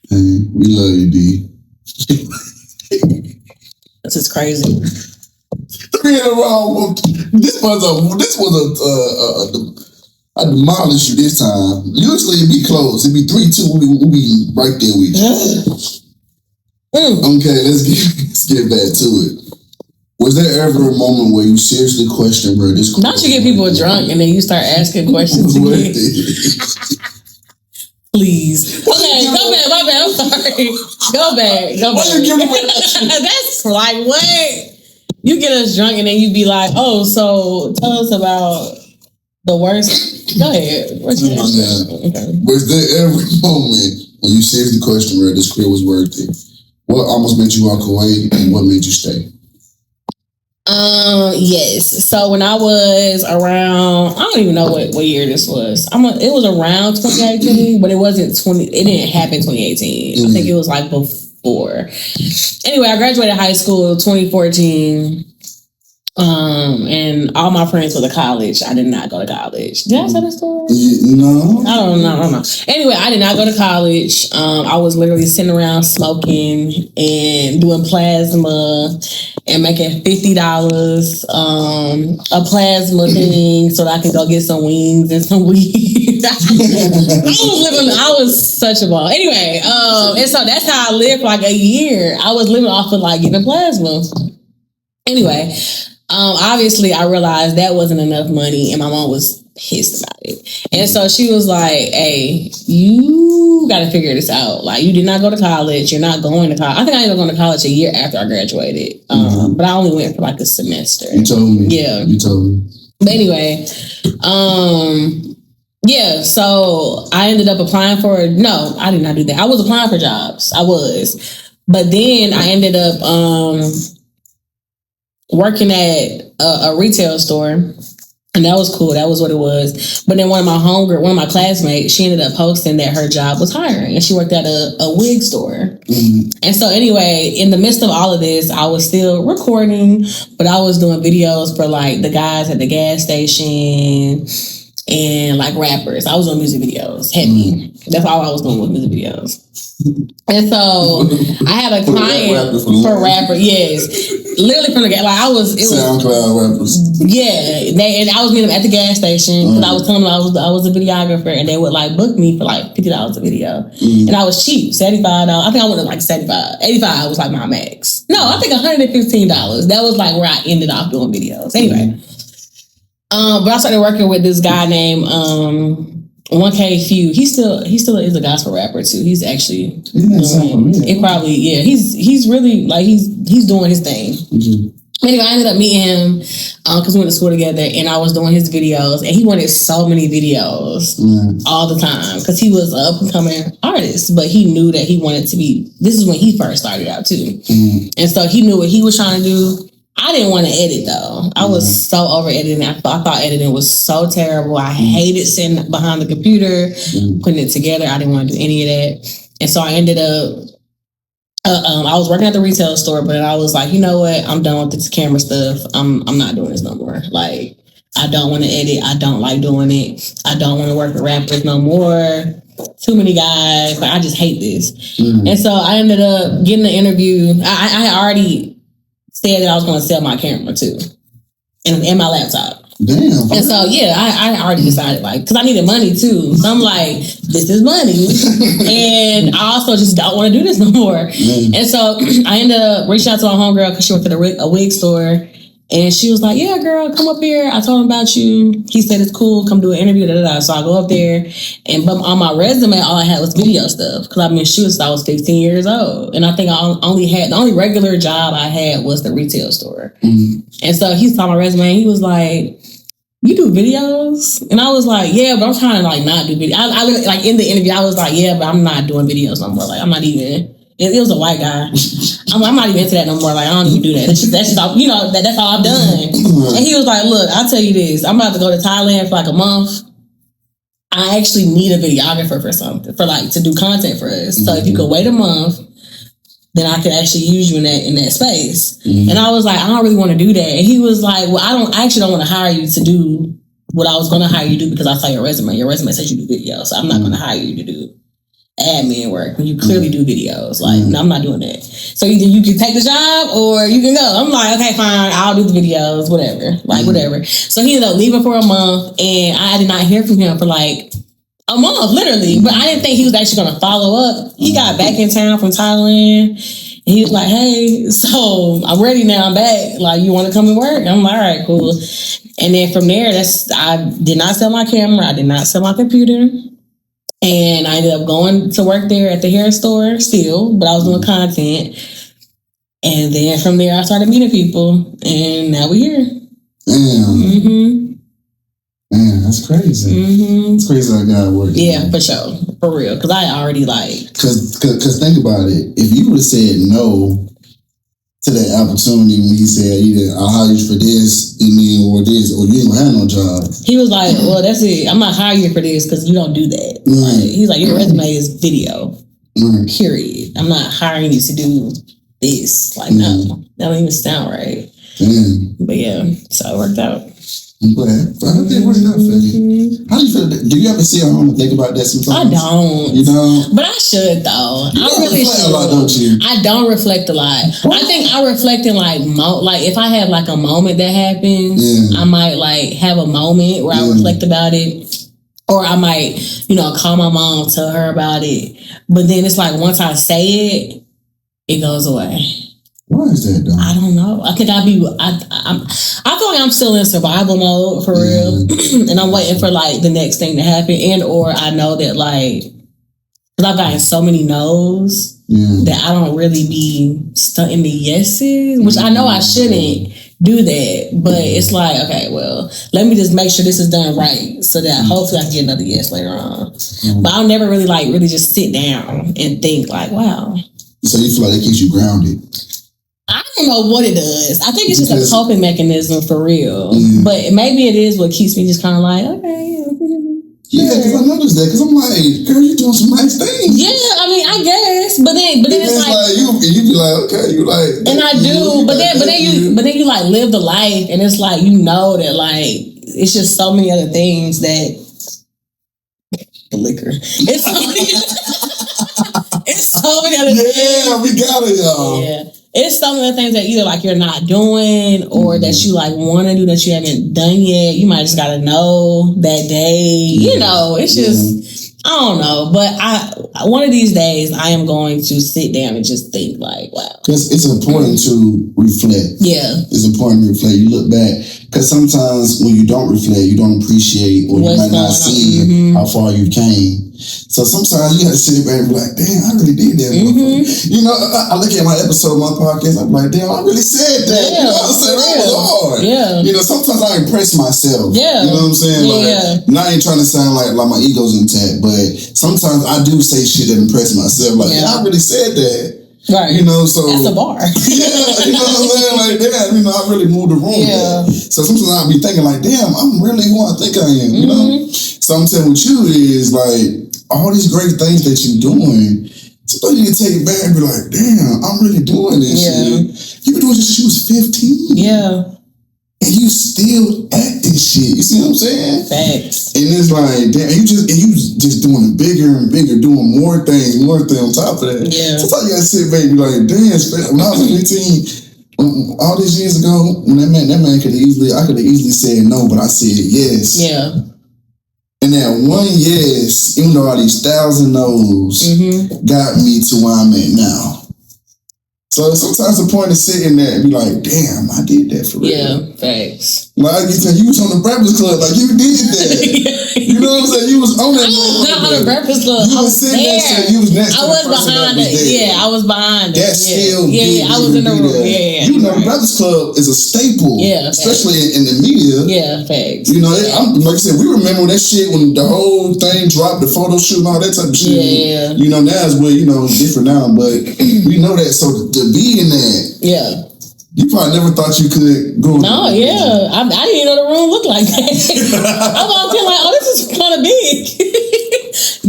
Hey, we love you, D. This is crazy. 3 in a row. This was I demolished you this time. Usually it'd be close. It'd be 3-2. We'll be right there with you. Okay, let's get back to it. Was there ever a moment where you seriously questioned, bro? Don't you get people drunk and then you start asking questions again? Please. Okay, go back. My bad. I'm sorry. Go back. That's like what? You get us drunk and then you be like, oh, so tell us about the worst. Go ahead. Okay. Was there ever a moment when you seriously questioned whether this career was worth it? What almost made you walk away and what made you stay? Yes. So when I was around, I don't even know what year this was. It was around 2018, but it wasn't it didn't happen 2018. I think it was like before. Anyway, I graduated high school 2014. And all my friends went to college. I did not go to college. Did I say that story? No. I don't know. Anyway, I did not go to college. I was literally sitting around smoking and doing plasma and making $50 a plasma thing so that I could go get some wings and some weed. I was such a ball. Anyway, and so that's how I lived for like a year. I was living off of like giving plasma. Anyway, obviously I realized that wasn't enough money and my mom was pissed about it. And so she was like, hey, you got to figure this out. Like, you did not go to college. You're not going to college. I think I ended up going to college a year after I graduated. But I only went for like a semester. You told me. Yeah. You told me. But anyway, yeah, so I ended up applying for, no, I did not do that. I was applying for jobs. I was. But then I ended up working at a retail store, and that was cool. That was what it was. But then one of my classmates, she ended up posting that her job was hiring, and she worked at a wig store. And so anyway, in the midst of all of this, I was still recording, but I was doing videos for like the guys at the gas station and like rappers. I was doing music videos, heavy. That's all I was doing with music videos. And so I had a client for rapper, yes, literally from the gas. Like it was SoundCloud rappers. Yeah, and I was meeting them at the gas station because I was telling them I was a videographer, and they would like book me for like $50 a video, and I was cheap, $75. I think I went to like 75, 85 was like my max. No, I think $115. That was like where I ended up doing videos. Anyway, but I started working with this guy named 1K Few. He still is a gospel rapper too. He's actually it probably, yeah. He's really like he's doing his thing. Anyway, I ended up meeting him because we went to school together, and I was doing his videos, and he wanted so many videos all the time because he was an up and coming artist, but he knew that he wanted to be. This is when he first started out too, and so he knew what he was trying to do. I didn't want to edit though. I was so over editing. I thought editing was so terrible. I hated sitting behind the computer, putting it together. I didn't want to do any of that. And so I ended up, I was working at the retail store, but I was like, you know what? I'm done with this camera stuff. I'm not doing this no more. Like, I don't want to edit. I don't like doing it. I don't want to work with rappers no more. Too many guys. Like, I just hate this. And so I ended up getting the interview. I had already said that I was going to sell my camera too, and my laptop. Damn. And so yeah, I already decided, like, because I needed money too. So I'm like, this is money, and I also just don't want to do this no more. And so I ended up reaching out to my homegirl because she worked at a wig store. And she was like, yeah, girl, come up here. I told him about you. He said it's cool. Come do an interview. So I go up there. And but on my resume, all I had was video stuff. Because I've been shooting since I was 15 years old. And I think the only regular job I had was the retail store. And so he saw my resume and he was like, you do videos? And I was like, yeah, but I'm trying to like not do videos. I like in the interview, I was like, yeah, but I'm not doing videos no more. Like, I'm not even. It was a white guy. I'm not even into that no more. Like, I don't even do that. That's just all, you know, that's all I've done. And he was like, look, I'll tell you this. I'm about to go to Thailand for like a month. I actually need a videographer for something, to do content for us. So if you could wait a month, then I could actually use you in that space. And I was like, I don't really want to do that. And he was like, well, I actually don't want to hire you to do what I was going to hire you to do because I saw your resume. Your resume says you do video. So I'm not going to hire you to do admin work when you clearly do videos. Like, no, I'm not doing that. So either you can take the job or you can go. I'm like, okay, fine, I'll do the videos, whatever. Like, whatever. So he ended up leaving for a month, and I did not hear from him for like a month, literally. But I didn't think he was actually going to follow up. He got back in town from Thailand, and he was like, hey, so I'm ready now, I'm back. Like, you want to come and work? I'm like, all right, cool. And then from there, I did not sell my camera. I did not sell my computer. And I ended up going to work there at the hair store still, but I was doing content. And then from there, I started meeting people, and now we're here. Damn. Man, that's crazy. It's crazy how God works. Yeah, man. For sure. For real. Because I already like... Because think about it. If you would have said no to that opportunity when he said either I'll hire you for this, or this, or you ain't gonna have no job. He was like, well, that's it. I'm not hiring you for this because you don't do that. Like, he's like, your resume is video. Period. I'm not hiring you to do this. Like, no, that don't even sound right. But yeah, so it worked out. I'm glad. It worked out for you. How do you feel? Do you ever sit at home and think about that sometimes? I don't. You don't? But I should though. You I really reflect should. a lot, don't you? I don't reflect a lot. I think I reflect in like if I have like a moment that happens, I might like have a moment where I reflect about it. Or I might, call my mom, tell her about it. But then it's like once I say it, it goes away. Why is that though? I don't know. I think I feel like I'm still in survival mode for real. And I'm waiting for like the next thing to happen. And or I know that like, because I've gotten so many no's that I don't really be stunting the yeses, which I know I shouldn't do that. But it's like, okay, well, let me just make sure this is done right so that hopefully I can get another yes later on. But I'll never really just sit down and think like, wow. So you feel like it keeps you grounded? I don't know what it does. I think it's just a coping mechanism for real. But maybe it is what keeps me just kind of like, okay. Yeah, because I noticed that. Because I'm like, girl, you doing some nice things. Yeah, I mean, I guess. But then it's like you be like, okay, you like. And I do, but then you like live the life, and it's like that like it's just so many other things that the liquor. It's so many other things. Yeah, we got it, y'all. Yeah. It's some of the things that either like you're not doing or that you like want to do that you haven't done yet. You might just gotta know that day. It's just I don't know. But one of these days I am going to sit down and just think like, wow. Because it's important to reflect. Yeah, it's important to reflect. You look back because sometimes when you don't reflect, you don't appreciate or you might not see how far you came. So sometimes you gotta sit back and be like, damn, I really did that. I look at my episode of my podcast, I'm like, damn, I really said that. Yeah, you know what I'm saying? That was hard. Yeah. Sometimes I impress myself. Yeah. You know what I'm saying? I ain't trying to sound like my ego's intact, but sometimes I do say shit that impress myself. Like, I really said that. Right. So that's a bar. Yeah, you know what I'm saying? Like, damn, I really moved the room. Yeah. So sometimes I'll be thinking like, damn, I'm really who I think I am, you know? So I'm saying with you is like all these great things that you're doing, sometimes you can take it back and be like, damn, I'm really doing this shit. You've been doing this since you was 15. Yeah. And you still at this shit. You see what I'm saying? Facts. And it's like, damn, you just doing it bigger and bigger, doing more things on top of that. Yeah. Sometimes you gotta sit back and be like, damn, when I was 15, all these years ago, when that man I could have easily said no, but I said yes. Yeah. And that one yes, even though all these thousand no's got me to where I'm at now. So sometimes the point is sitting there and be like, damn, I did that for real. Yeah, thanks. Like you said, you was on the Breakfast Club, like you did that. You know what I'm saying? You was on that. I was not on the Breakfast Club. You was sitting there. You was next to I was behind it. Yeah, I was behind it. That still I was in the room. Yeah. You know, the Breakfast Club is a staple. Yeah. Especially in the media. Yeah, thanks. Like I said, we remember that shit when the whole thing dropped, the photo shoot and all that type of shit. Yeah. Now it's where, it's different now, but we know that. So to be in that. Yeah. You probably never thought you could go. No, yeah. I didn't even know the room looked like that. I was like, oh, this is kind of big.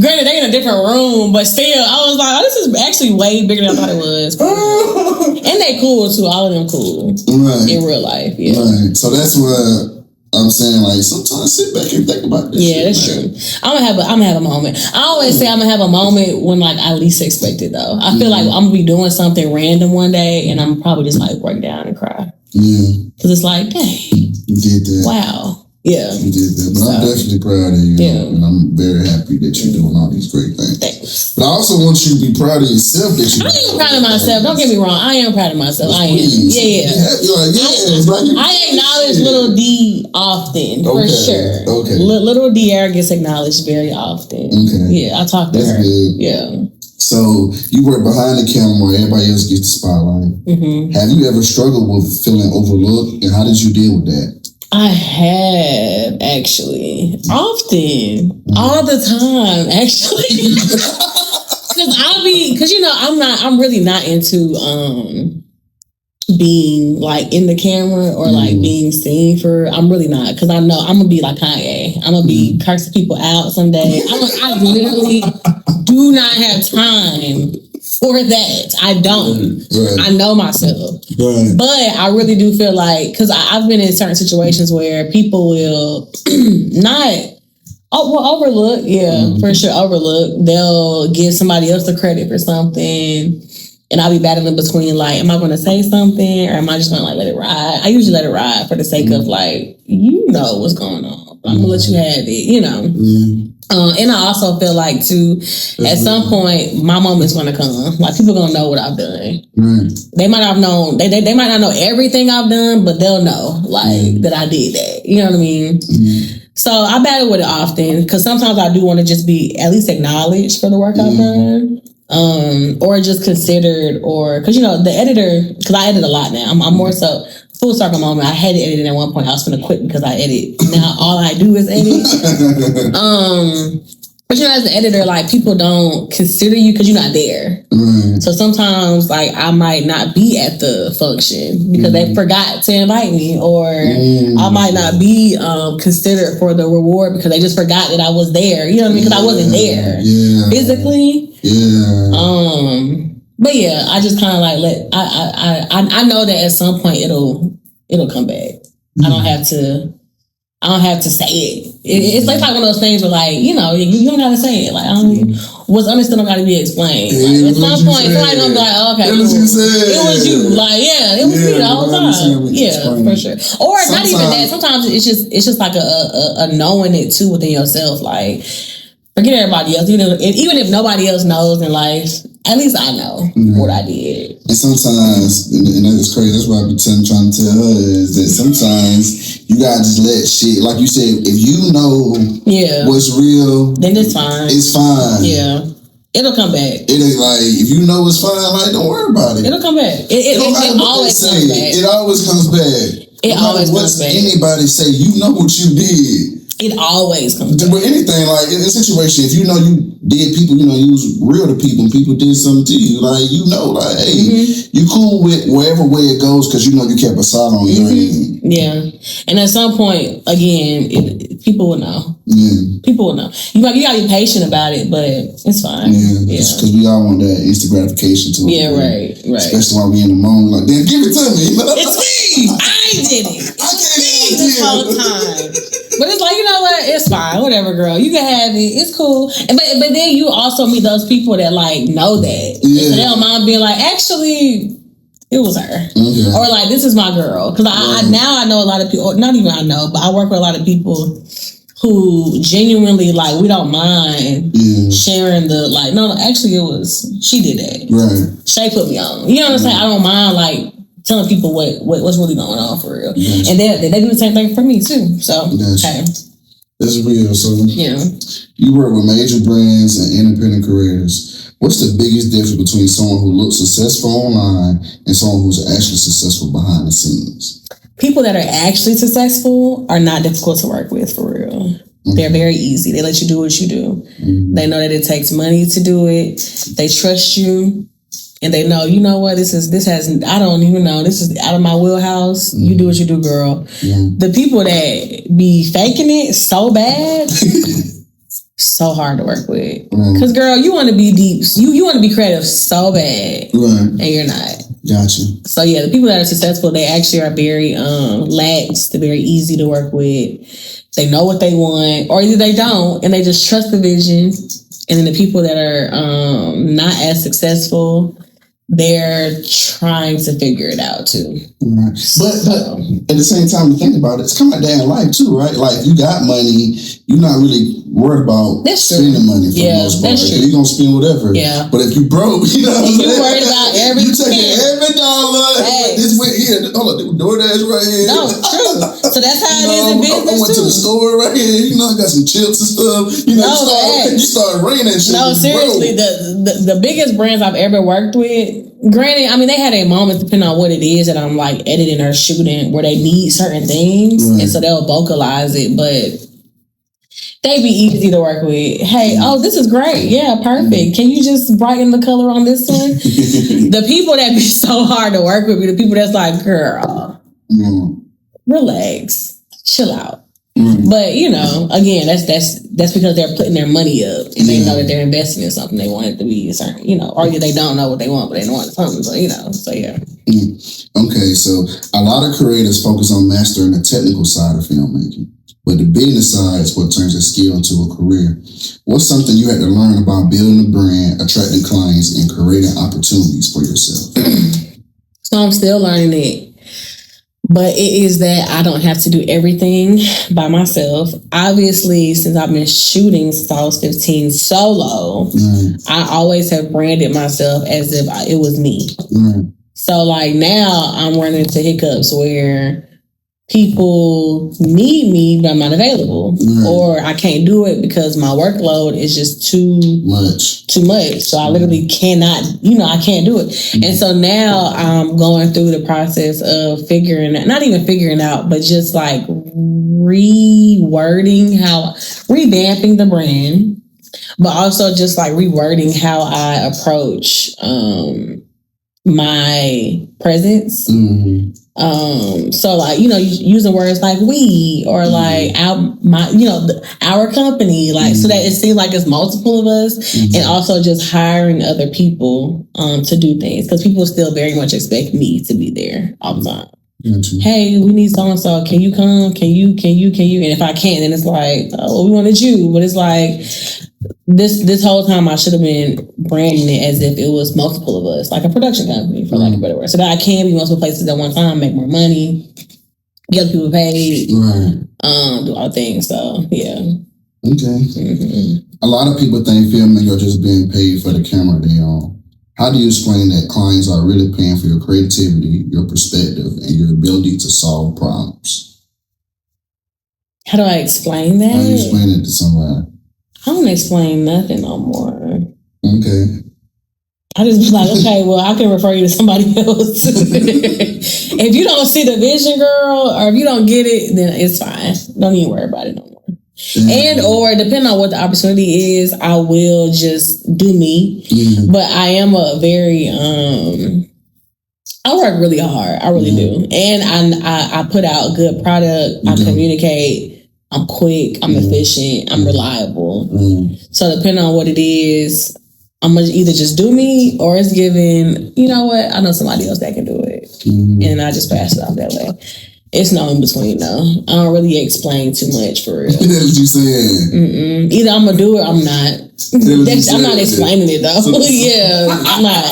Granted, they in a different room, but still, I was like, oh, this is actually way bigger than I thought it was. And they cool too. All of them cool. Right. In real life, yeah. Right. So that's what I'm saying, like, sometimes sit back and think about this. Yeah, that's true. I'm gonna have a moment. I always say I'm gonna have a moment when like I least expect it though. I feel like I'm gonna be doing something random one day and I'm probably just like break down and cry. Yeah. Cause it's like, dang. You did that. Wow. Yeah. You did that. But I'm definitely proud of you. And I'm very happy that you're doing all these great things. Thanks. But I also want you to be proud of yourself that you I am proud of myself. Don't get me wrong. I am proud of myself. I am. Yeah. I acknowledge little D often, for sure. Okay. Little D gets acknowledged very often. Okay. Yeah, I talk to her. Good. Yeah. So you work behind the camera where everybody else gets the spotlight. Have you ever struggled with feeling overlooked, and how did you deal with that? I have actually often, all the time, actually. Because I'm really not into being like in the camera or like being seen for. I'm really not, because I know I'm gonna be like Kanye. I'm gonna be cursing people out someday. I literally do not have time for that. I don't. Right. I know myself. Right. But I really do feel like, because I've been in certain situations where people will not overlook, for sure, overlook. They'll give somebody else the credit for something, and I'll be battling between, like, am I going to say something, or am I just going to, like, let it ride? I usually let it ride for the sake of, like, you know what's going on. I'm going to let you have it, you know. And I also feel like, too, at some point, my moment's going to come. Like, people going to know what I've done. They might not have known, they might not know everything I've done, but they'll know, like, that I did that. You know what I mean? So I battle with it often, because sometimes I do want to just be at least acknowledged for the work I've done, or just considered, or because, you know, the editor, because I edit a lot now. I'm more so full circle moment. I hated editing at one point. I was going to quit because I edit. Now all I do is edit. But you know, as an editor, like, people don't consider you because you're not there. So sometimes, like, I might not be at the function because they forgot to invite me, or I might not be considered for the reward because they just forgot that I was there. You know what I mean? Because I wasn't there physically. But yeah, I just kind of like I know that at some point it'll come back. I don't have to say it. It's like one of those things where, like, you know, you don't gotta say it. Like, I don't. What's understood don't gotta be explained. Like, at some point, somebody's gonna be like, oh, "Okay, cool. It was you." Like, it was me the whole time. Yeah, for sure. Or not even that. Sometimes it's just like a knowing it too within yourself. Like, forget everybody else. Even if nobody else knows in life, at least I know what I did. And sometimes, and that's crazy, that's what I be trying to tell her, is that sometimes you gotta just let shit, like you said, if you know what's real, then it's fine. It's fine. Yeah. It'll come back. It ain't like, if you know it's fine, like, don't worry about it. It'll come back. It always comes back. It always comes back. It always comes back. Anybody say, you know what you did. It always comes back. With anything, like, in a situation, if you know you did people, you know, you was real to people and people did something to you, like, you know, like, hey, you cool with wherever way it goes because you know you kept a side on your end. Yeah. And at some point, again, people will know. People will know. You gotta be patient about it, but it's fine. Because we all want that instant gratification too. Right. Especially while we in the moment, like, damn, give it to me. It's me. I did it. It's me this whole time. But it's like, you know what? It's fine. Whatever, girl. You can have it. It's cool. But then you also meet those people that, like, know that. So they don't mind being like, actually, it was her. Or like, this is my girl. Because I know a lot of people, not even I know, but I work with a lot of people who genuinely, like, we don't mind sharing the, like, no, actually it was, she did that. Right. Shay put me on. You know what I'm saying? I don't mind, like, telling people what's really going on for real. And they do the same thing for me too. So, okay. That's real. So, you work with major brands and independent creators. What's the biggest difference between someone who looks successful online and someone who's actually successful behind the scenes? People that are actually successful are not difficult to work with, for real. They're very easy. They let you do what you do. They know that it takes money to do it. They trust you. And they know, you know what, this has, I don't even know, this is out of my wheelhouse. You do what you do, girl. The people that be faking it so bad, so hard to work with. Because, girl, you want to be deep. You want to be creative so bad. And you're not. Gotcha. So, yeah, the people that are successful, they actually are very lax. They're very easy to work with. They know what they want, or either they don't, and they just trust the vision. And then the people that are not as successful, they're trying to figure it out too. Right. But at the same time, you think about it, it's kind of like that in life too, right? Like, you got money, you're not really worried about spending money for the most part. You're going to spend whatever. But if you broke, you know what I'm saying? You're worried about every you taking every dollar. This went here. Hold on, DoorDash right here. No, true. So that's how it is in business I went to the store right here. You know, I got some chips and stuff. You know, you start raining that shit. No, seriously, the biggest brands I've ever worked with, granted, I mean, they had a moment depending on what it is that I'm, like, editing or shooting where they need certain things, and so they'll vocalize it, but they be easy to work with. Hey, this is great. Yeah, perfect. Can you just brighten the color on this one? The people that be so hard to work with be the people that's like, girl, relax, chill out. But you know, again, that's because they're putting their money up and they know that they're investing in something. They want it to be a certain, you know, or they don't know what they want, but they want something. So you know, so yeah. Okay, so a lot of creators focus on mastering the technical side of filmmaking, but the business side is what turns a skill into a career. What's something you had to learn about building a brand, attracting clients, and creating opportunities for yourself? So I'm still learning it. But it is that I don't have to do everything by myself. Obviously, since I've been shooting since I was 15 solo, I always have branded myself as if it was me. So like now I'm running into hiccups where people need me, but I'm not available. Or I can't do it because my workload is just too much. So I literally cannot, I can't do it. And so now I'm going through the process of not even figuring out, but just like revamping the brand, but also just like rewording how I approach my presence. So like, using words like we or like our company, like so that it seems like it's multiple of us, and also just hiring other people to do things, because people still very much expect me to be there all the time. Hey, we need so and so. Can you come? Can you? And if I can't, then it's like, oh, we wanted you, but it's like this whole time I should have been branding it as if it was multiple of us, like a production company, for lack of a better word, so that I can be multiple places at one time, make more money, get other people paid, do all things. So yeah. Okay. A lot of people think filming are just being paid for the camera they own. How do you explain that clients are really paying for your creativity, your perspective, and your ability to solve problems? How do I explain that? How do you explain it to somebody? I don't explain nothing no more. Okay. I just be like, okay, well, I can refer you to somebody else. If you don't see the vision, girl, or if you don't get it, then it's fine. Don't even worry about it no more. And or depending on what the opportunity is, I will just do me. But I am a very I work really hard. I really do. And I put out good product. I communicate. I'm quick, I'm efficient, I'm reliable. So depending on what it is, I'm gonna either just do me, or it's given, you know what, I know somebody else that can do it. And I just pass it off that way. It's no in between though. I don't really explain too much for real. That's what you saying. Either I'm gonna do it or I'm not. I'm not explaining it though. I'm not.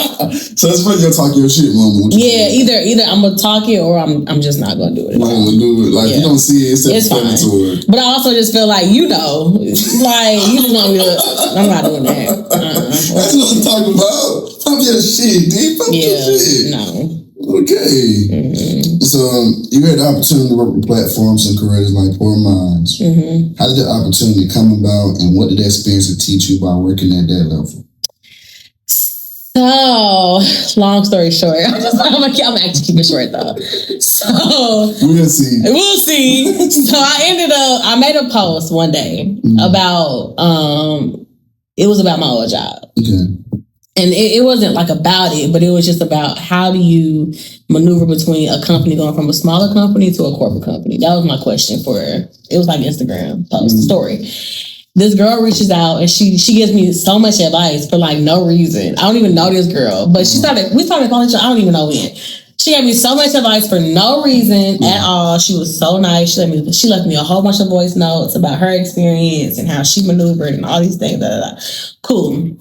So it's pretty gonna talk your shit, mama. Yeah, either I'm gonna talk it or I'm just not gonna do it. Not gonna do it. Like you don't see it, it's fine. But I also just feel like like you just gonna be I'm not doing that. That's what I'm talking about. Pump your shit, dude. Pump your shit. No. Okay. So you had the opportunity to work with platforms and creators like Poor Minds. How did the opportunity come about, and what did that experience teach you by working at that level? So, long story short, I'm actually keeping it short though. So we'll see. So I made a post one day about it was about my old job. Okay. And it wasn't like about it, but it was just about how do you maneuver between a company going from a smaller company to a corporate company. That was my question it was like Instagram post story. This girl reaches out and she gives me so much advice for like no reason. I don't even know this girl, but we started calling each other, I don't even know when. She gave me so much advice for no reason at all. She was so nice. She left me a whole bunch of voice notes about her experience and how she maneuvered and all these things. Cool.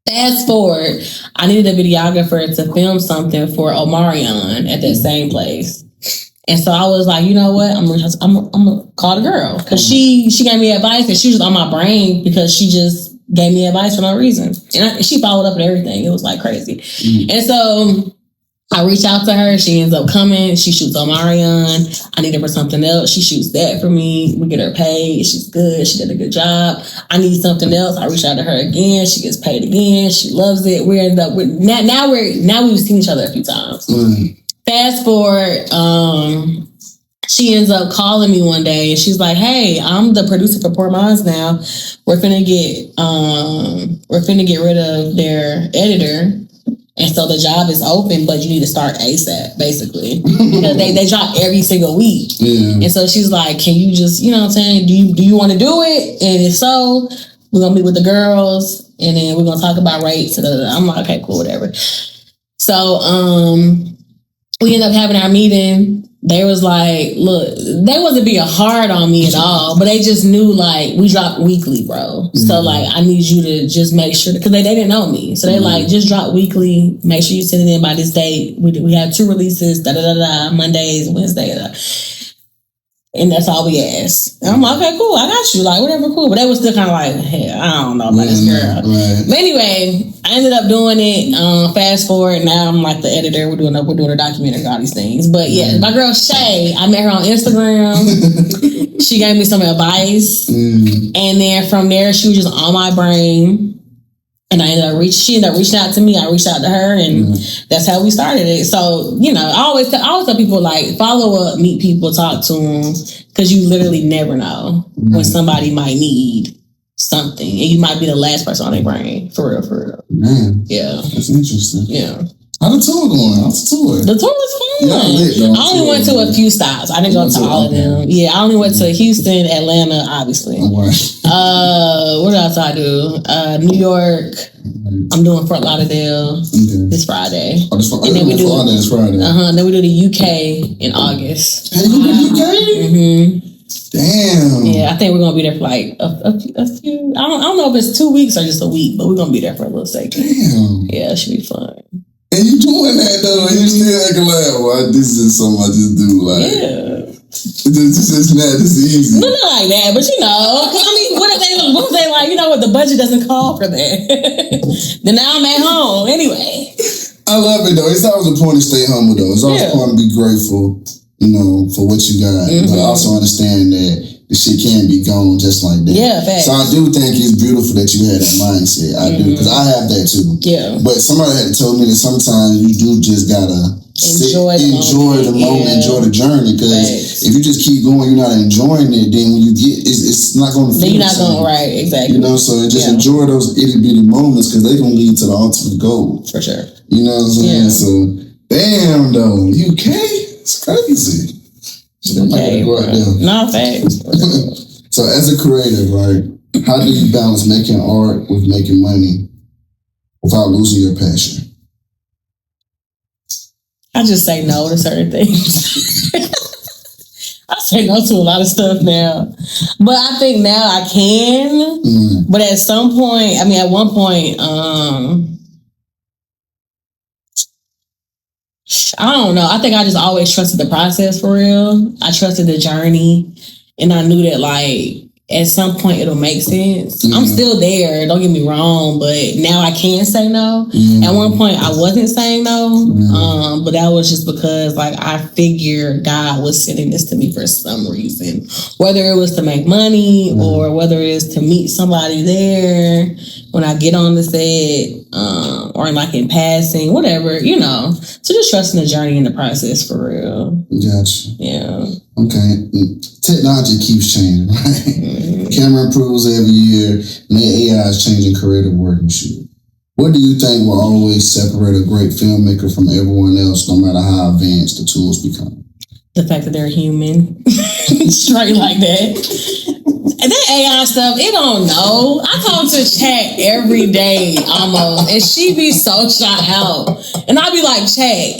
Fast forward, I needed a videographer to film something for Omarion at that same place. And so I was like, you know what? I'm gonna call the girl, because she gave me advice and she was on my brain because she just gave me advice for no reason. And she followed up and everything. It was like crazy. And so I reached out to her. She ends up coming. She shoots Omarion. I need her for something else. She shoots that for me. We get her paid. She's good. She did a good job. I need something else. I reach out to her again. She gets paid again. She loves it. We end up with now we've seen each other a few times. Fast forward, she ends up calling me one day and she's like, hey, I'm the producer for Poor Minds now. We're finna get rid of their editor. And so the job is open, but you need to start ASAP, basically. Because they drop every single week. Yeah. And so she's like, can you just, you know what I'm saying? Do you want to do it? And if so, we're going to meet with the girls and then we're going to talk about rates. I'm like, okay, cool, whatever. So we ended up having our meeting. They was like, look, they wasn't being hard on me at all, but they just knew like we drop weekly, bro. Mm-hmm. So like I need you to just make sure, because they didn't know me. So they like, just drop weekly, make sure you send it in by this date. We have 2 releases, Mondays, Wednesdays. And that's all we asked. And I'm like, okay, cool, I got you. Like, whatever, cool. But they was still kind of like, hey, I don't know about this girl. Right. But anyway, I ended up doing it. Fast forward, now I'm like the editor. We're doing a documentary, all these things. But yeah, my girl Shay, I met her on Instagram. She gave me some advice. And then from there, she was just on my brain. And she ended up reaching out to me. I reached out to her, and that's how we started it. So, you know, I always tell people, like, follow up, meet people, talk to them, because you literally never know when somebody might need something, and you might be the last person on their brain. For real. Man, yeah, that's interesting. Yeah. How the tour going? How's the tour? The tour was fun. I only went to a few stops. I didn't go to all of them. Yeah, I only went to Houston, Atlanta, obviously. What else did I do? New York. I'm doing Fort Lauderdale this Friday. And then we do this Friday. Then we do the UK in August. Hey, you in the UK? Mm-hmm. Damn. Yeah, I think we're gonna be there for like a few. I don't know if it's 2 weeks or just a week, but we're gonna be there for a little second. Damn. Yeah, it should be fun. And you doing that though? You still acting like, well, this is something I just do. Like, yeah. This is easy. No, not like that, but you know, I mean, what if they like, you know what, the budget doesn't call for that? Then now I'm at home anyway. I love it though. It's always important to stay humble though. It's always important to be grateful, you know, for what you got, but also understand that the shit can be gone just like that. Yeah, facts. So I do think it's beautiful that you had that mindset. I do, because I have that too. Yeah. But somebody had told me that sometimes you do just gotta enjoy the moment, enjoy the journey. Because if you just keep going, you're not enjoying it. Then when you get, it's not going to feel. Then you're not going right, exactly. You know, so just enjoy those itty bitty moments because they're gonna lead to the ultimate goal. For sure. You know what I'm saying? So damn though, UK, it's crazy. Okay, no, thanks. So as a creative, right, how do you balance making art with making money without losing your passion? I just say no to certain things. I say no to a lot of stuff now. But I think now I can. But at some point, at one point, I don't know. I think I just always trusted the process for real. I trusted the journey. And I knew that, like, at some point it'll make sense. I'm still there, don't get me wrong, but now I can say no. At one point I wasn't saying no, but that was just because, like, I figured God was sending this to me for some reason. Whether it was to make money or whether it is to meet somebody there when I get on the set, or like in passing, whatever, you know. So just trusting the journey and the process for real. Gotcha. Yeah. Okay. Technology keeps changing, right? Camera improves every year, and the AI is changing creative work and shit. What do you think will always separate a great filmmaker from everyone else, no matter how advanced the tools become? The fact that they're human. Straight like that. And that AI stuff, it don't know. I talk to Chat every day almost, and she be so shot out. And I be like, Chat,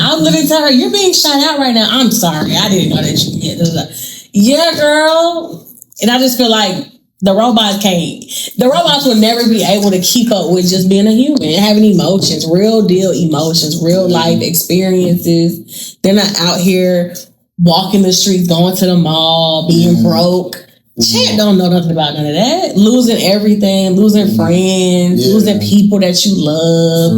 I'll literally tell her, you're being shot out right now. I'm sorry, I didn't know that you meant this. Yeah, girl. And I just feel like the robots will never be able to keep up with just being a human, having emotions, real deal emotions, real life experiences. They're not out here walking the streets, going to the mall, being broke. Chat don't know nothing about none of that. Losing everything, losing friends, losing people that you love.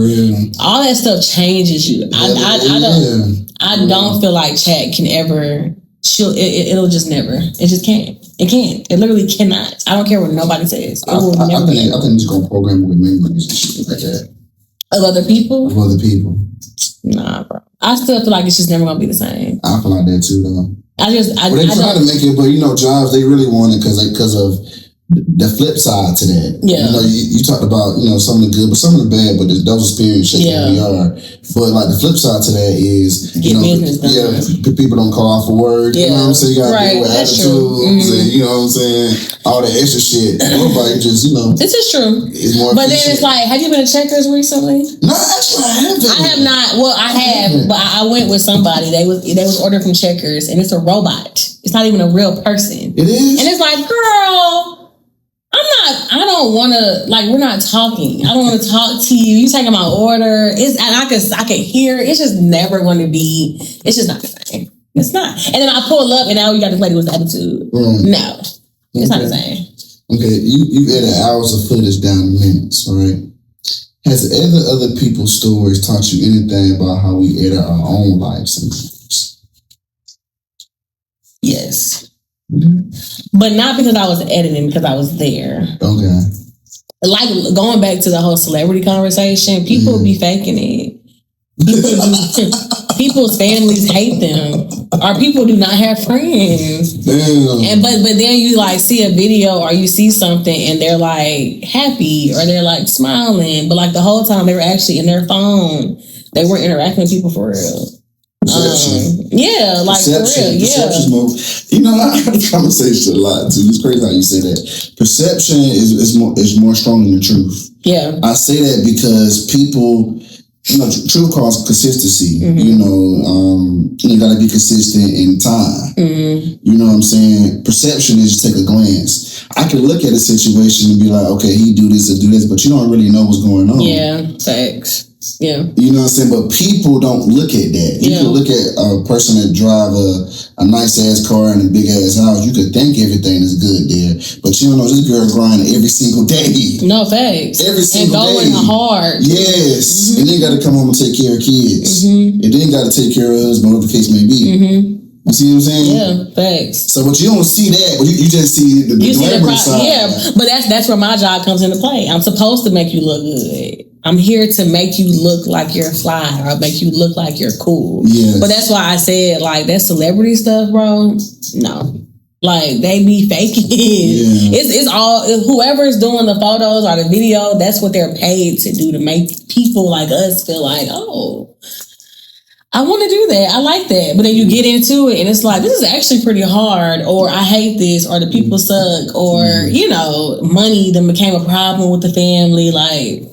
All that stuff changes you. I don't feel like Chat can ever. It'll just never. It just can't. It can't. It literally cannot. I don't care what nobody says. I think it's gonna program with memories and shit like that. Of other people? Of other people. Nah, bro. I still feel like it's just never gonna be the same. I feel like that too, though. They try to make it, but you know, jobs, they really want it because of the flip side to that. Yeah. You know, you talked about, you know, some of the good, but some of the bad, but those experiences shape who we are. But like the flip side to that is, get business done. People don't call out for work. You know what I'm saying? You got to deal with attitudes and, you know what I'm saying? All that extra shit. Nobody just, you know. This is true. It's more but then it's like, have you been to Checkers recently? No, actually I haven't. I have not. Well, I have, but I went with somebody. They was ordering from Checkers, and it's a robot. It's not even a real person. It is? And it's like, girl, I don't want to, like, we're not talking. I don't want to talk to you. You taking my order. And I can hear. It's just never going to be, it's just not the same. It's not. And then I pull up and now you got this lady with attitude. No, it's not the same. Okay, you edited hours of footage down to minutes, right? Has other people's stories taught you anything about how we edit our own lives and lives? Yes. But not because I was editing, because I was there. Okay. Like going back to the whole celebrity conversation, people be faking it. People's families hate them, or people do not have friends. Damn. And but then you like see a video or you see something and they're like happy or they're like smiling, but like the whole time they were actually in their phone. They weren't interacting with people for real. Yeah, like perception, for real. Yeah. More, you know, I have this conversation a lot too. It's crazy how you say that. Perception is more strong than the truth. Yeah. I say that because people, you know, truth calls consistency. You know, you gotta be consistent in time. You know what I'm saying? Perception is just take a glance. I can look at a situation and be like, okay, he do this or do this, but you don't really know what's going on. Yeah, facts. Yeah. You know what I'm saying? But people don't look at that. You can look at a person that drive a nice ass car and a big ass house. You could think everything is good there. But you don't know this girl grinding every single day. No, facts. Every single day. And going hard. Yes. And then got to come home and take care of kids. And then got to take care of husband, whatever the case may be. You see what I'm saying? Yeah, facts. So, but you don't see that, but you just see the glamorous side. Yeah, but that's where my job comes into play. I'm supposed to make you look good. I'm here to make you look like you're fly or make you look like you're cool. Yes. But that's why I said, like, that celebrity stuff, bro, no. Like, they be faking it. Yeah. It's all, whoever's doing the photos or the video, that's what they're paid to do, to make people like us feel like, oh, I want to do that. I like that. But then you get into it and it's like, this is actually pretty hard, or I hate this, or the people suck, or, you know, money then became a problem with the family. Like,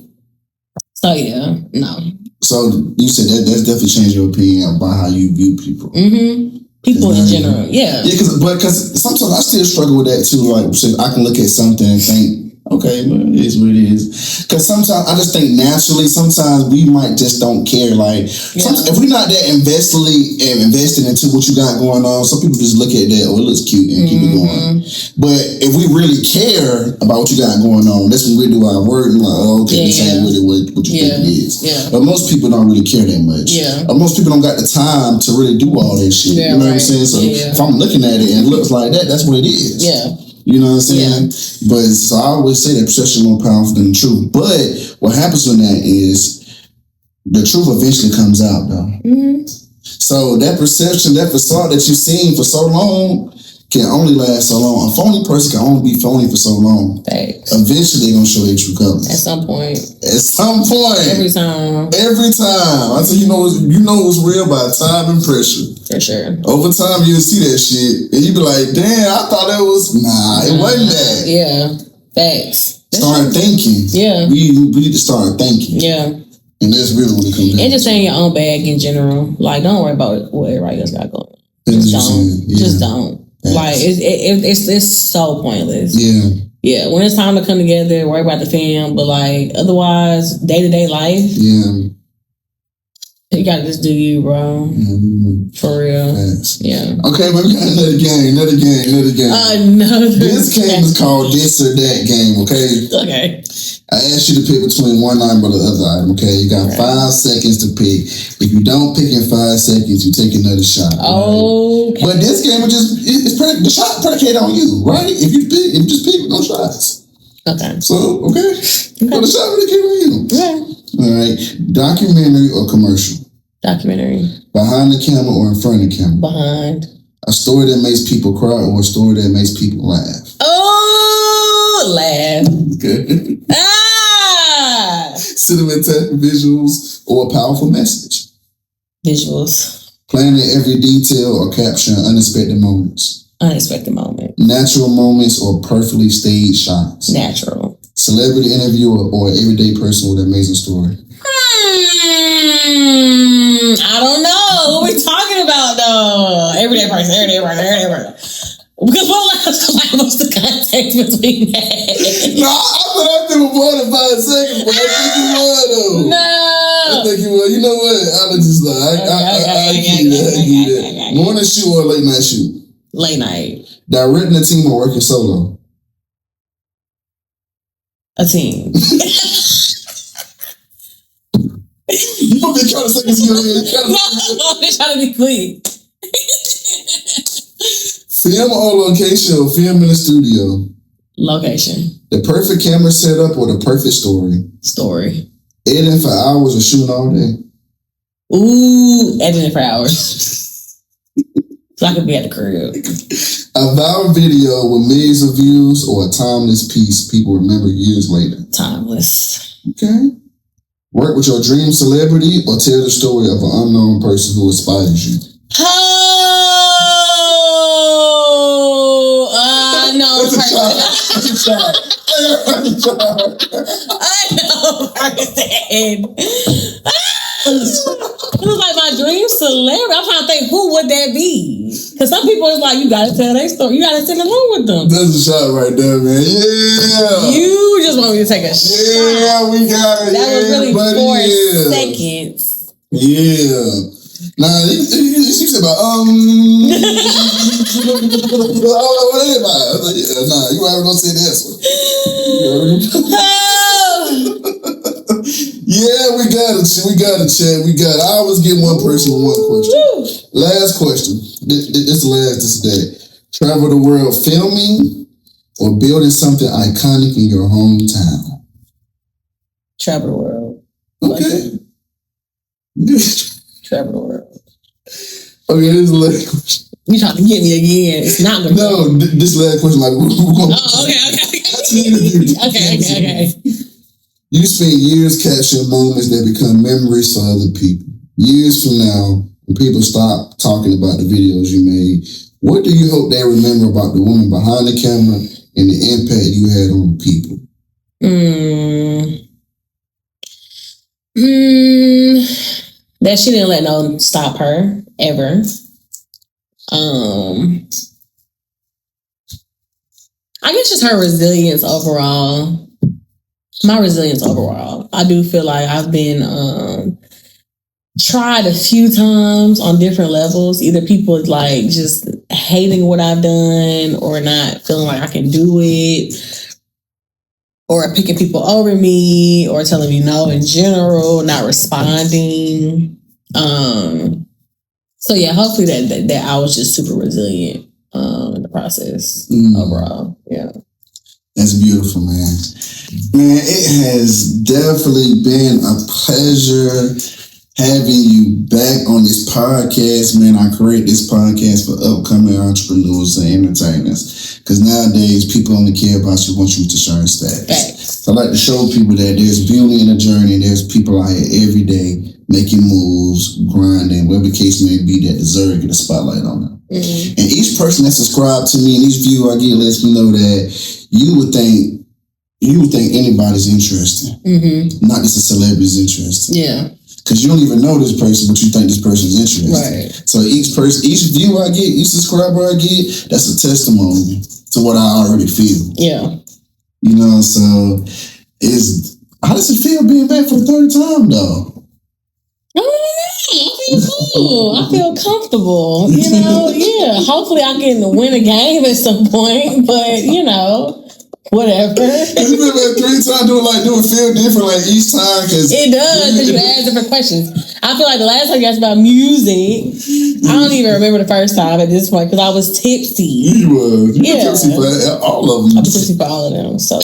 so yeah, no. So you said that's definitely changed your opinion about how you view people. People in general, yeah. Yeah, because sometimes I still struggle with that too. Like, I can look at something and think, okay, well, it is what it is. Because sometimes I just think naturally, sometimes we might just don't care. Like, if we're not that invested into what you got going on, some people just look at that, oh, it looks cute, and keep it going. But if we really care about what you got going on, that's when we do our work and like, oh, okay, this ain't really what you think it is. But most people don't really care that much. Or most people don't got the time to really do all that shit. You know what I'm saying? So if I'm looking at it and it looks like that, that's what it is. You know what I'm saying? But so I always say that perception is more powerful than the truth. But what happens when that is the truth eventually comes out, though. So that perception, that facade that you've seen for so long can only last so long. A phony person can only be phony for so long. Thanks. Eventually they're gonna show their true colors. At some point. Every time. I said, you know it's real by time and pressure. For sure. Over time you'll see that shit and you be like, damn, I thought it was it wasn't that. Yeah. Facts. Start thinking. Yeah. We need to start thinking. Yeah. And that's really what it comes down to. And just saying your own bag in general. Like, don't worry about what everybody else got going on. Just don't. Like, it's so pointless. Yeah, when it's time to come together, worry about the fam, but like, otherwise, day-to-day life, you gotta just do you, bro. For real. Yeah. Okay, but we got another game. This game is called This or That Game, okay? Okay. I asked you to pick between one item or the other item, okay? You got 5 seconds to pick. If you don't pick in 5 seconds, you take another shot. Okay. Right? But this game is the shot predicated on you, right? If you just pick no shots. Okay. So, okay. So the shot predicated on you. Okay. All right. Documentary or commercial? Documentary. Behind the camera or in front of the camera? Behind. A story that makes people cry or a story that makes people laugh? Oh! a laugh. Okay. Ah! Cinematographer, visuals, or a powerful message. Visuals. Planning every detail or capturing unexpected moments. Unexpected moment. Natural moments or perfectly staged shots. Natural. Celebrity interviewer or everyday person with an amazing story. I don't know. What we talking about though? Everyday person. Because what's the context between that? No, I thought I think more than 5 seconds, but I think you would though. No. I think you would. You know what? I just like I get that. Morning shoot or late night shoot? Late night. Directing a team or working solo? A team. You put me trying to say this. No, I'm just trying to be clean. Film on location or film in the studio? Location. The perfect camera setup or the perfect story? Story. Editing for hours or shooting all day? Ooh, editing for hours. So I could be at the crib. A viral video with millions of views or a timeless piece people remember years later? Timeless. Okay. Work with your dream celebrity or tell the story of an unknown person who inspires you? No person. It was like my dream celebrity. I'm trying to think, who would that be? Because some people is like, you gotta tell their story. You gotta sit along with them. That's a shot right there, man. Yeah. You just want me to take a shot. Yeah, we got it. That was really buddy, 4 seconds. Yeah. Nah, you said about nah, you already gonna say this one. Yeah, we got it. We got it, Chad. We got it. I always get one person with one question. Last question. This last this day. Travel the world filming or building something iconic in your hometown? Travel the world. Okay. Travel the world. Okay, this is the last question. You trying to get me again? It's not gonna. No, this last question. Like, we're going. Oh, okay. You spend years capturing moments that become memories for other people. Years from now, when people stop talking about the videos you made, what do you hope they remember about the woman behind the camera and the impact you had on people? That she didn't let no one stop her ever. I guess just her resilience overall. My resilience overall. I do feel like I've been tried a few times on different levels. Either people like just hating what I've done or not feeling like I can do it, or picking people over me, or telling me no in general, not responding. So yeah, hopefully that I was just super resilient in the process overall. Yeah. That's beautiful, man. Man, it has definitely been a pleasure having you back on this podcast, man. I create this podcast for upcoming entrepreneurs and entertainers, because nowadays people only care about you once you to shine status. So I like to show people that there's beauty in the journey. There's people out here every day making moves, grinding, whatever the case may be, that deserve to get a spotlight on them. And each person that subscribed to me and each view I get lets me know that you would think anybody's interesting, not just a celebrity's interesting. Yeah. Because you don't even know this person, but you think this person's interesting. Right. So each view I get, each subscriber I get, that's a testimony to what I already feel. Yeah. You know, so how does it feel being back for the third time though? I feel cool. I feel comfortable. You know, yeah. Hopefully I can win a game at some point, but you know. Whatever. It's been like 3 times. Do it feel different like each time? Cause it does, because you ask different questions. I feel like the last time you asked about music, I don't even remember the first time at this point because I was tipsy. You were. You were tipsy for all of them. I was tipsy for all of them. So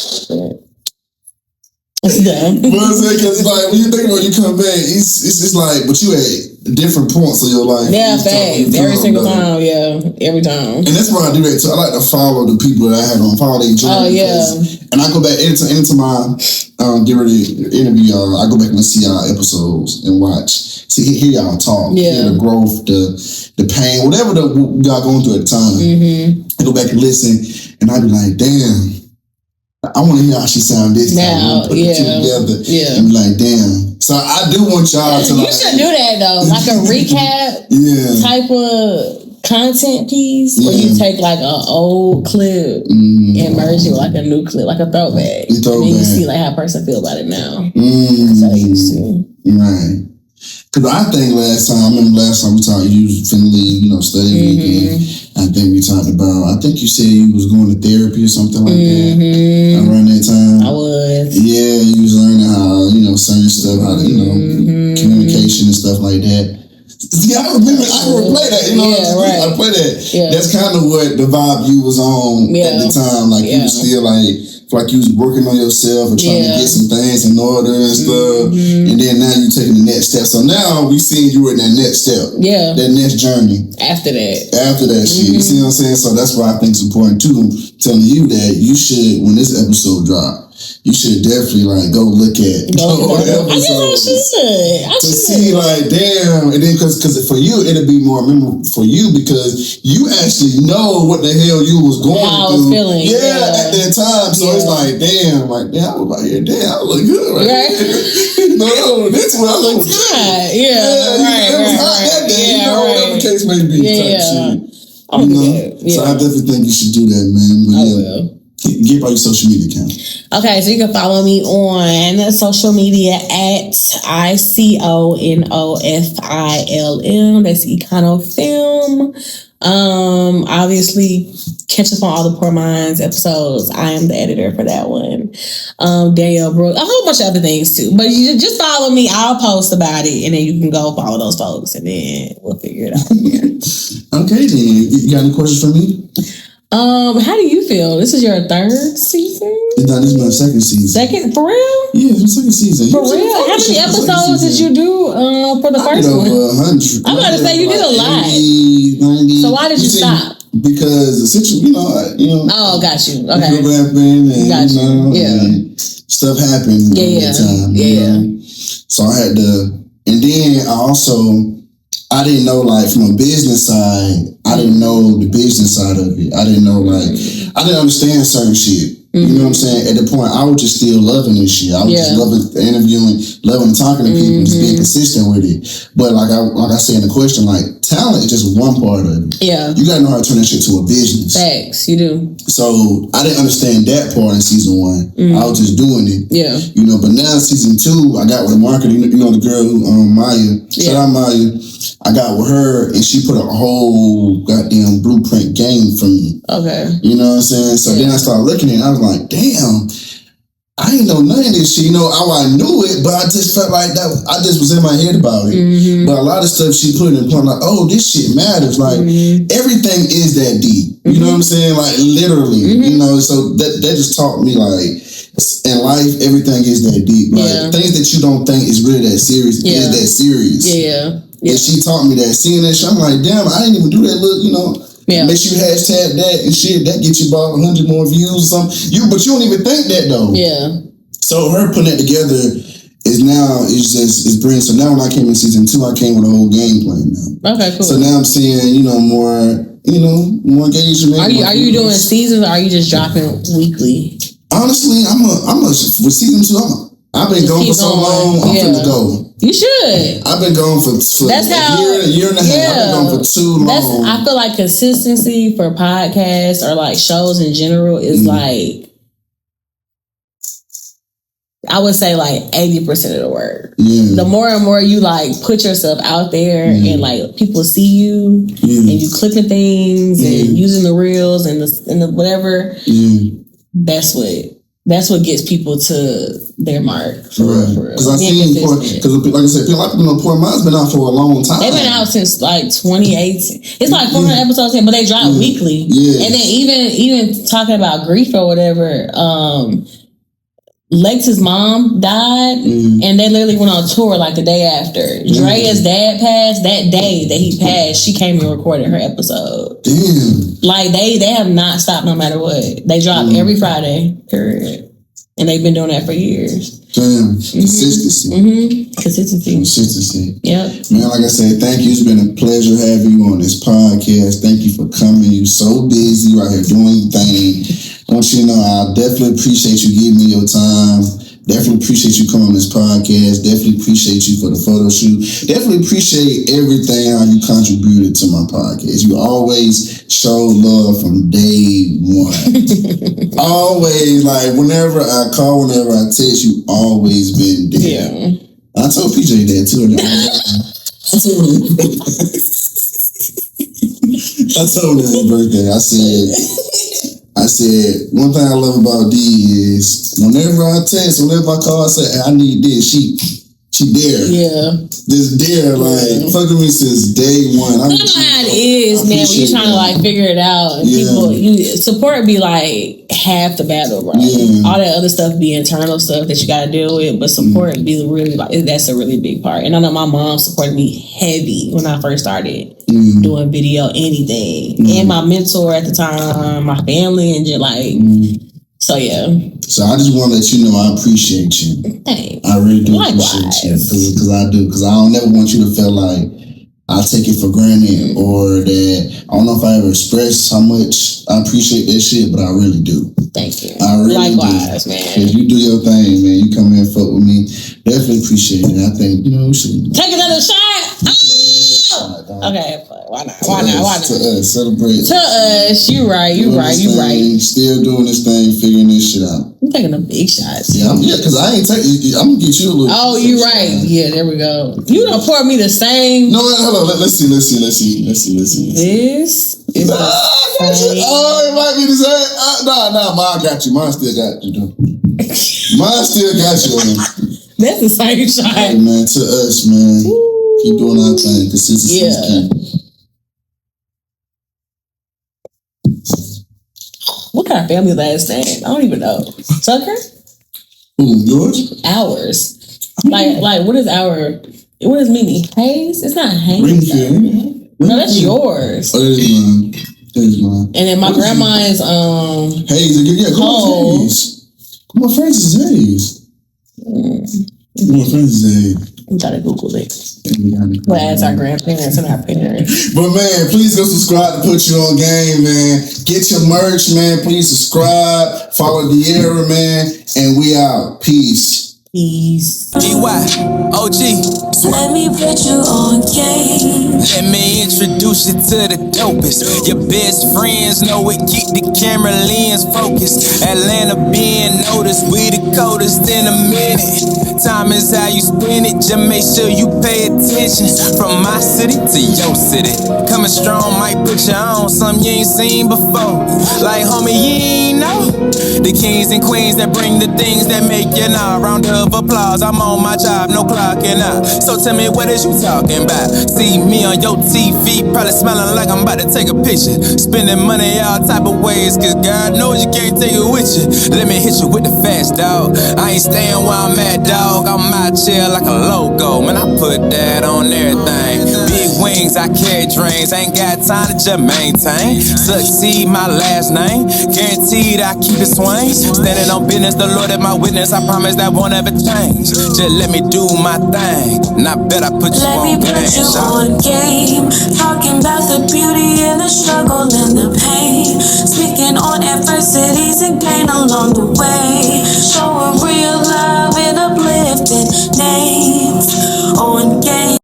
That's dumb. You know what I'm saying? Because like when you think about it, you come back, it's just like, but you at different points of your life. Yeah, facts. Every single time. Yeah, every time. And that's why I do that too. I like to follow the people that I have on, follow their journey. Oh yeah. And I go back anytime I get ready to interview y'all. I go back and see y'all episodes and watch. Hear y'all talk. Yeah. Hear the growth, the pain, whatever y'all going through at the time. Mm-hmm. I go back and listen, and I be like, damn. I want to hear how she sound this now, time. Put the two together. Yeah. And be like, damn. So I do want y'all to like. You should do that though, like a recap type of content piece where you take like an old clip and merge it with like a new clip, like a throwback. And then you see like how a person feel about it now. That's how they used to. Right. Because I think I remember last time we talked, you was finna leave, study vegan. I think we talked about, I think you said you was going to therapy or something like that around that time. I was. Yeah, you was learning how, certain stuff, how to, communication and stuff like that. Yeah, I remember, I can replay that, right. I play that. Yeah. That's kind of what the vibe you was on at the time. Like, you was still like you was working on yourself and trying to get some things in order and stuff. And then now you taking the next step. So now we seeing you in that next step. Yeah. That next journey. After that shit. You see what I'm saying? So that's why I think it's important too, telling you that you should, when this episode drop, you should definitely go look at the episodes. I should. See damn, and then because for you it'll be more memorable for you because you actually know what the hell you was going through. I was feeling. Yeah, at that time. So it's damn, I was like, damn, I look good right here. No, this one I look hot. Yeah, right. It was hot that day. Whatever the case may be. Type shit. So I definitely think you should do that, man. But I will. Give out your social media account. Okay, so you can follow me on social media at ICONOFILM. That's Econofilm. Obviously, catch up on all the Poor Minds episodes. I am the editor for that one. Danielle Brooke, a whole bunch of other things too. But you just follow me. I'll post about it, and then you can go follow those folks, and then we'll figure it out. Okay, then you got any questions for me? How do you feel? This is your third season? No, this is my second season. Second? For real? Yeah, it's my second season. For real? How many episodes did you do for the first one? 100. I'm about to say you did a lot. 90. So why did you stop? Because essentially, Oh, got you. Okay. Got you. Yeah. Stuff happened at that time. Yeah. So I had to, and then I didn't know, from a business side, I didn't know the business side of it. I didn't know, I didn't understand certain shit. You know what I'm saying? At the point, I was just still loving this shit. I was just loving interviewing, loving talking to people, just being consistent with it. But like I said in the question, talent is just one part of it. Yeah. You gotta know how to turn that shit to a business. Facts, you do. So I didn't understand that part in season 1. I was just doing it. Yeah. But now season 2, I got with a marketer, the girl who Maya. Shout out Maya. I got with her and she put a whole goddamn blueprint game for me. Okay. You know what I'm saying? So then I started looking at it and I was like, damn, I ain't know none of this shit. I knew it, but I just felt like that. I just was in my head about it. But a lot of stuff she put in point, this shit matters. Everything is that deep. You know what I'm saying? Literally. So that just taught me in life, everything is that deep. Things that you don't think is really that serious is that serious. Yeah. And she taught me that. Seeing that shit, I'm like, damn, I didn't even do that. Look, make sure you hashtag that and shit. That gets you about 100 more views or something. But you don't even think that though. Yeah. So her putting that together is brilliant. So now when I came in season 2, I came with a whole game plan now. Okay, cool. So now I'm seeing, more engagement. Are you doing seasons or are you just dropping weekly? Honestly, with season 2, I've been gone for so long. I'm finna go. You should. I've been gone for a year and a half. I've been gone for too long. I feel like consistency for podcasts or shows in general is I would say 80% of the work. Yeah. The more and more you put yourself out there and people see you and you clipping things and using the reels and the whatever. That's what gets people to their mark. For real. Because like I said, a lot of people know Poor Minds been out for a long time. They've been out since 2018. It's 400 episodes in, but they drop weekly. Yeah. And then even talking about grief or whatever, Lex's mom died, and they literally went on tour like the day after. Drea's dad passed. That day that he passed, she came and recorded her episode. Damn. Like they have not stopped no matter what. They drop every Friday, period. And they've been doing that for years. Damn. Consistency. Consistency. Yep. Man, like I said, thank you. It's been a pleasure having you on this podcast. Thank you for coming. You're so busy right here doing your thing. I want you to know I definitely appreciate you giving me your time. Definitely appreciate you coming on this podcast. Definitely appreciate you for the photo shoot. Definitely appreciate everything how you contributed to my podcast. You always show love from day one. Always, like whenever I call, whenever I text, you always been there. Yeah. I told PJ that too. I told him his birthday. I said, one thing I love about D is whenever I text, whenever I call, I say, I need this. She there. Yeah. Just there, like, fucking me since day one. I know how it is, man, when you're trying to, like, figure it out. And people, support be, like, half the battle, bro. Yeah. All that other stuff be internal stuff that you got to deal with, but support be really, like, that's a really big part. And I know my mom supported me heavy when I first started doing video, anything. And my mentor at the time, my family, and just, like, so, yeah. So I just want to let you know I appreciate you. Thanks. I really do appreciate you. Because I do. Because I don't never want you to feel like I take it for granted or that I don't know if I ever expressed how much I appreciate that shit, but I really do. Thank you. I really Likewise, do. Man. Because you do your thing, man. You come here and fuck with me. Definitely appreciate it. I think, we should take another shot. Okay, why not? To us, celebrate. To us, you right. Still doing this thing, figuring this shit out. I'm taking the big shots. Yeah, because I ain't taking. I'm gonna get you a little. Oh, you right. Yeah, there we go. You don't pour me the same. No, hold on. Let's see. This is the same. Oh, it might be the same. Nah, mine got you. Mine still got you, though. Mine still got you. That's the same shot. Hey, man, to us, man. Woo. Keep doing our thing. Consistency is key. What kind of family last name? I don't even know. Tucker? Who, yours? Ours. Like what is our? What is Mimi? Hayes? It's not Hayes. No, that's yours. Oh, that is mine. And then my grandma is Hayes. Yeah, Cole. Hayes. My friends is Hayes. My friends is Hayes. We gotta Google it. We'll ask our grandparents and our parents. But man, please go subscribe to Put You On Game, man. Get your merch, man. Please subscribe. Follow the era, man. And we out. Peace. OG. Let me put you on game. Let me introduce you to the dopest. Your best friends know it. Keep the camera lens focused. Atlanta being noticed. We the coldest in a minute. Time is how you spend it. Just make sure you pay attention. From my city to your city. Coming strong might put you on something you ain't seen before. Like homie, you ain't know. The kings and queens that bring the things that make you know. Round of applause. I'm on my job, no clocking out. So tell me, what is you talking about? See me on your TV, probably smelling like I'm about to take a picture. Spending money all type of ways, cause God knows you can't take it with you. Let me hit you with the fast, dog. I ain't staying where I'm at, dog. I'm out here like a logo. Man, I put that on everything. Big wings, I carry dreams. Ain't got time to just maintain. Succeed, my last name. Guaranteed I keep it swing. Standing on business, the Lord is my witness. I promise that won't ever change. Just let me do my thing. And I bet I put you on game. Let me put you on game. Talking about the beauty and the struggle and the pain. Speaking on adversities and gain along the way. Show a real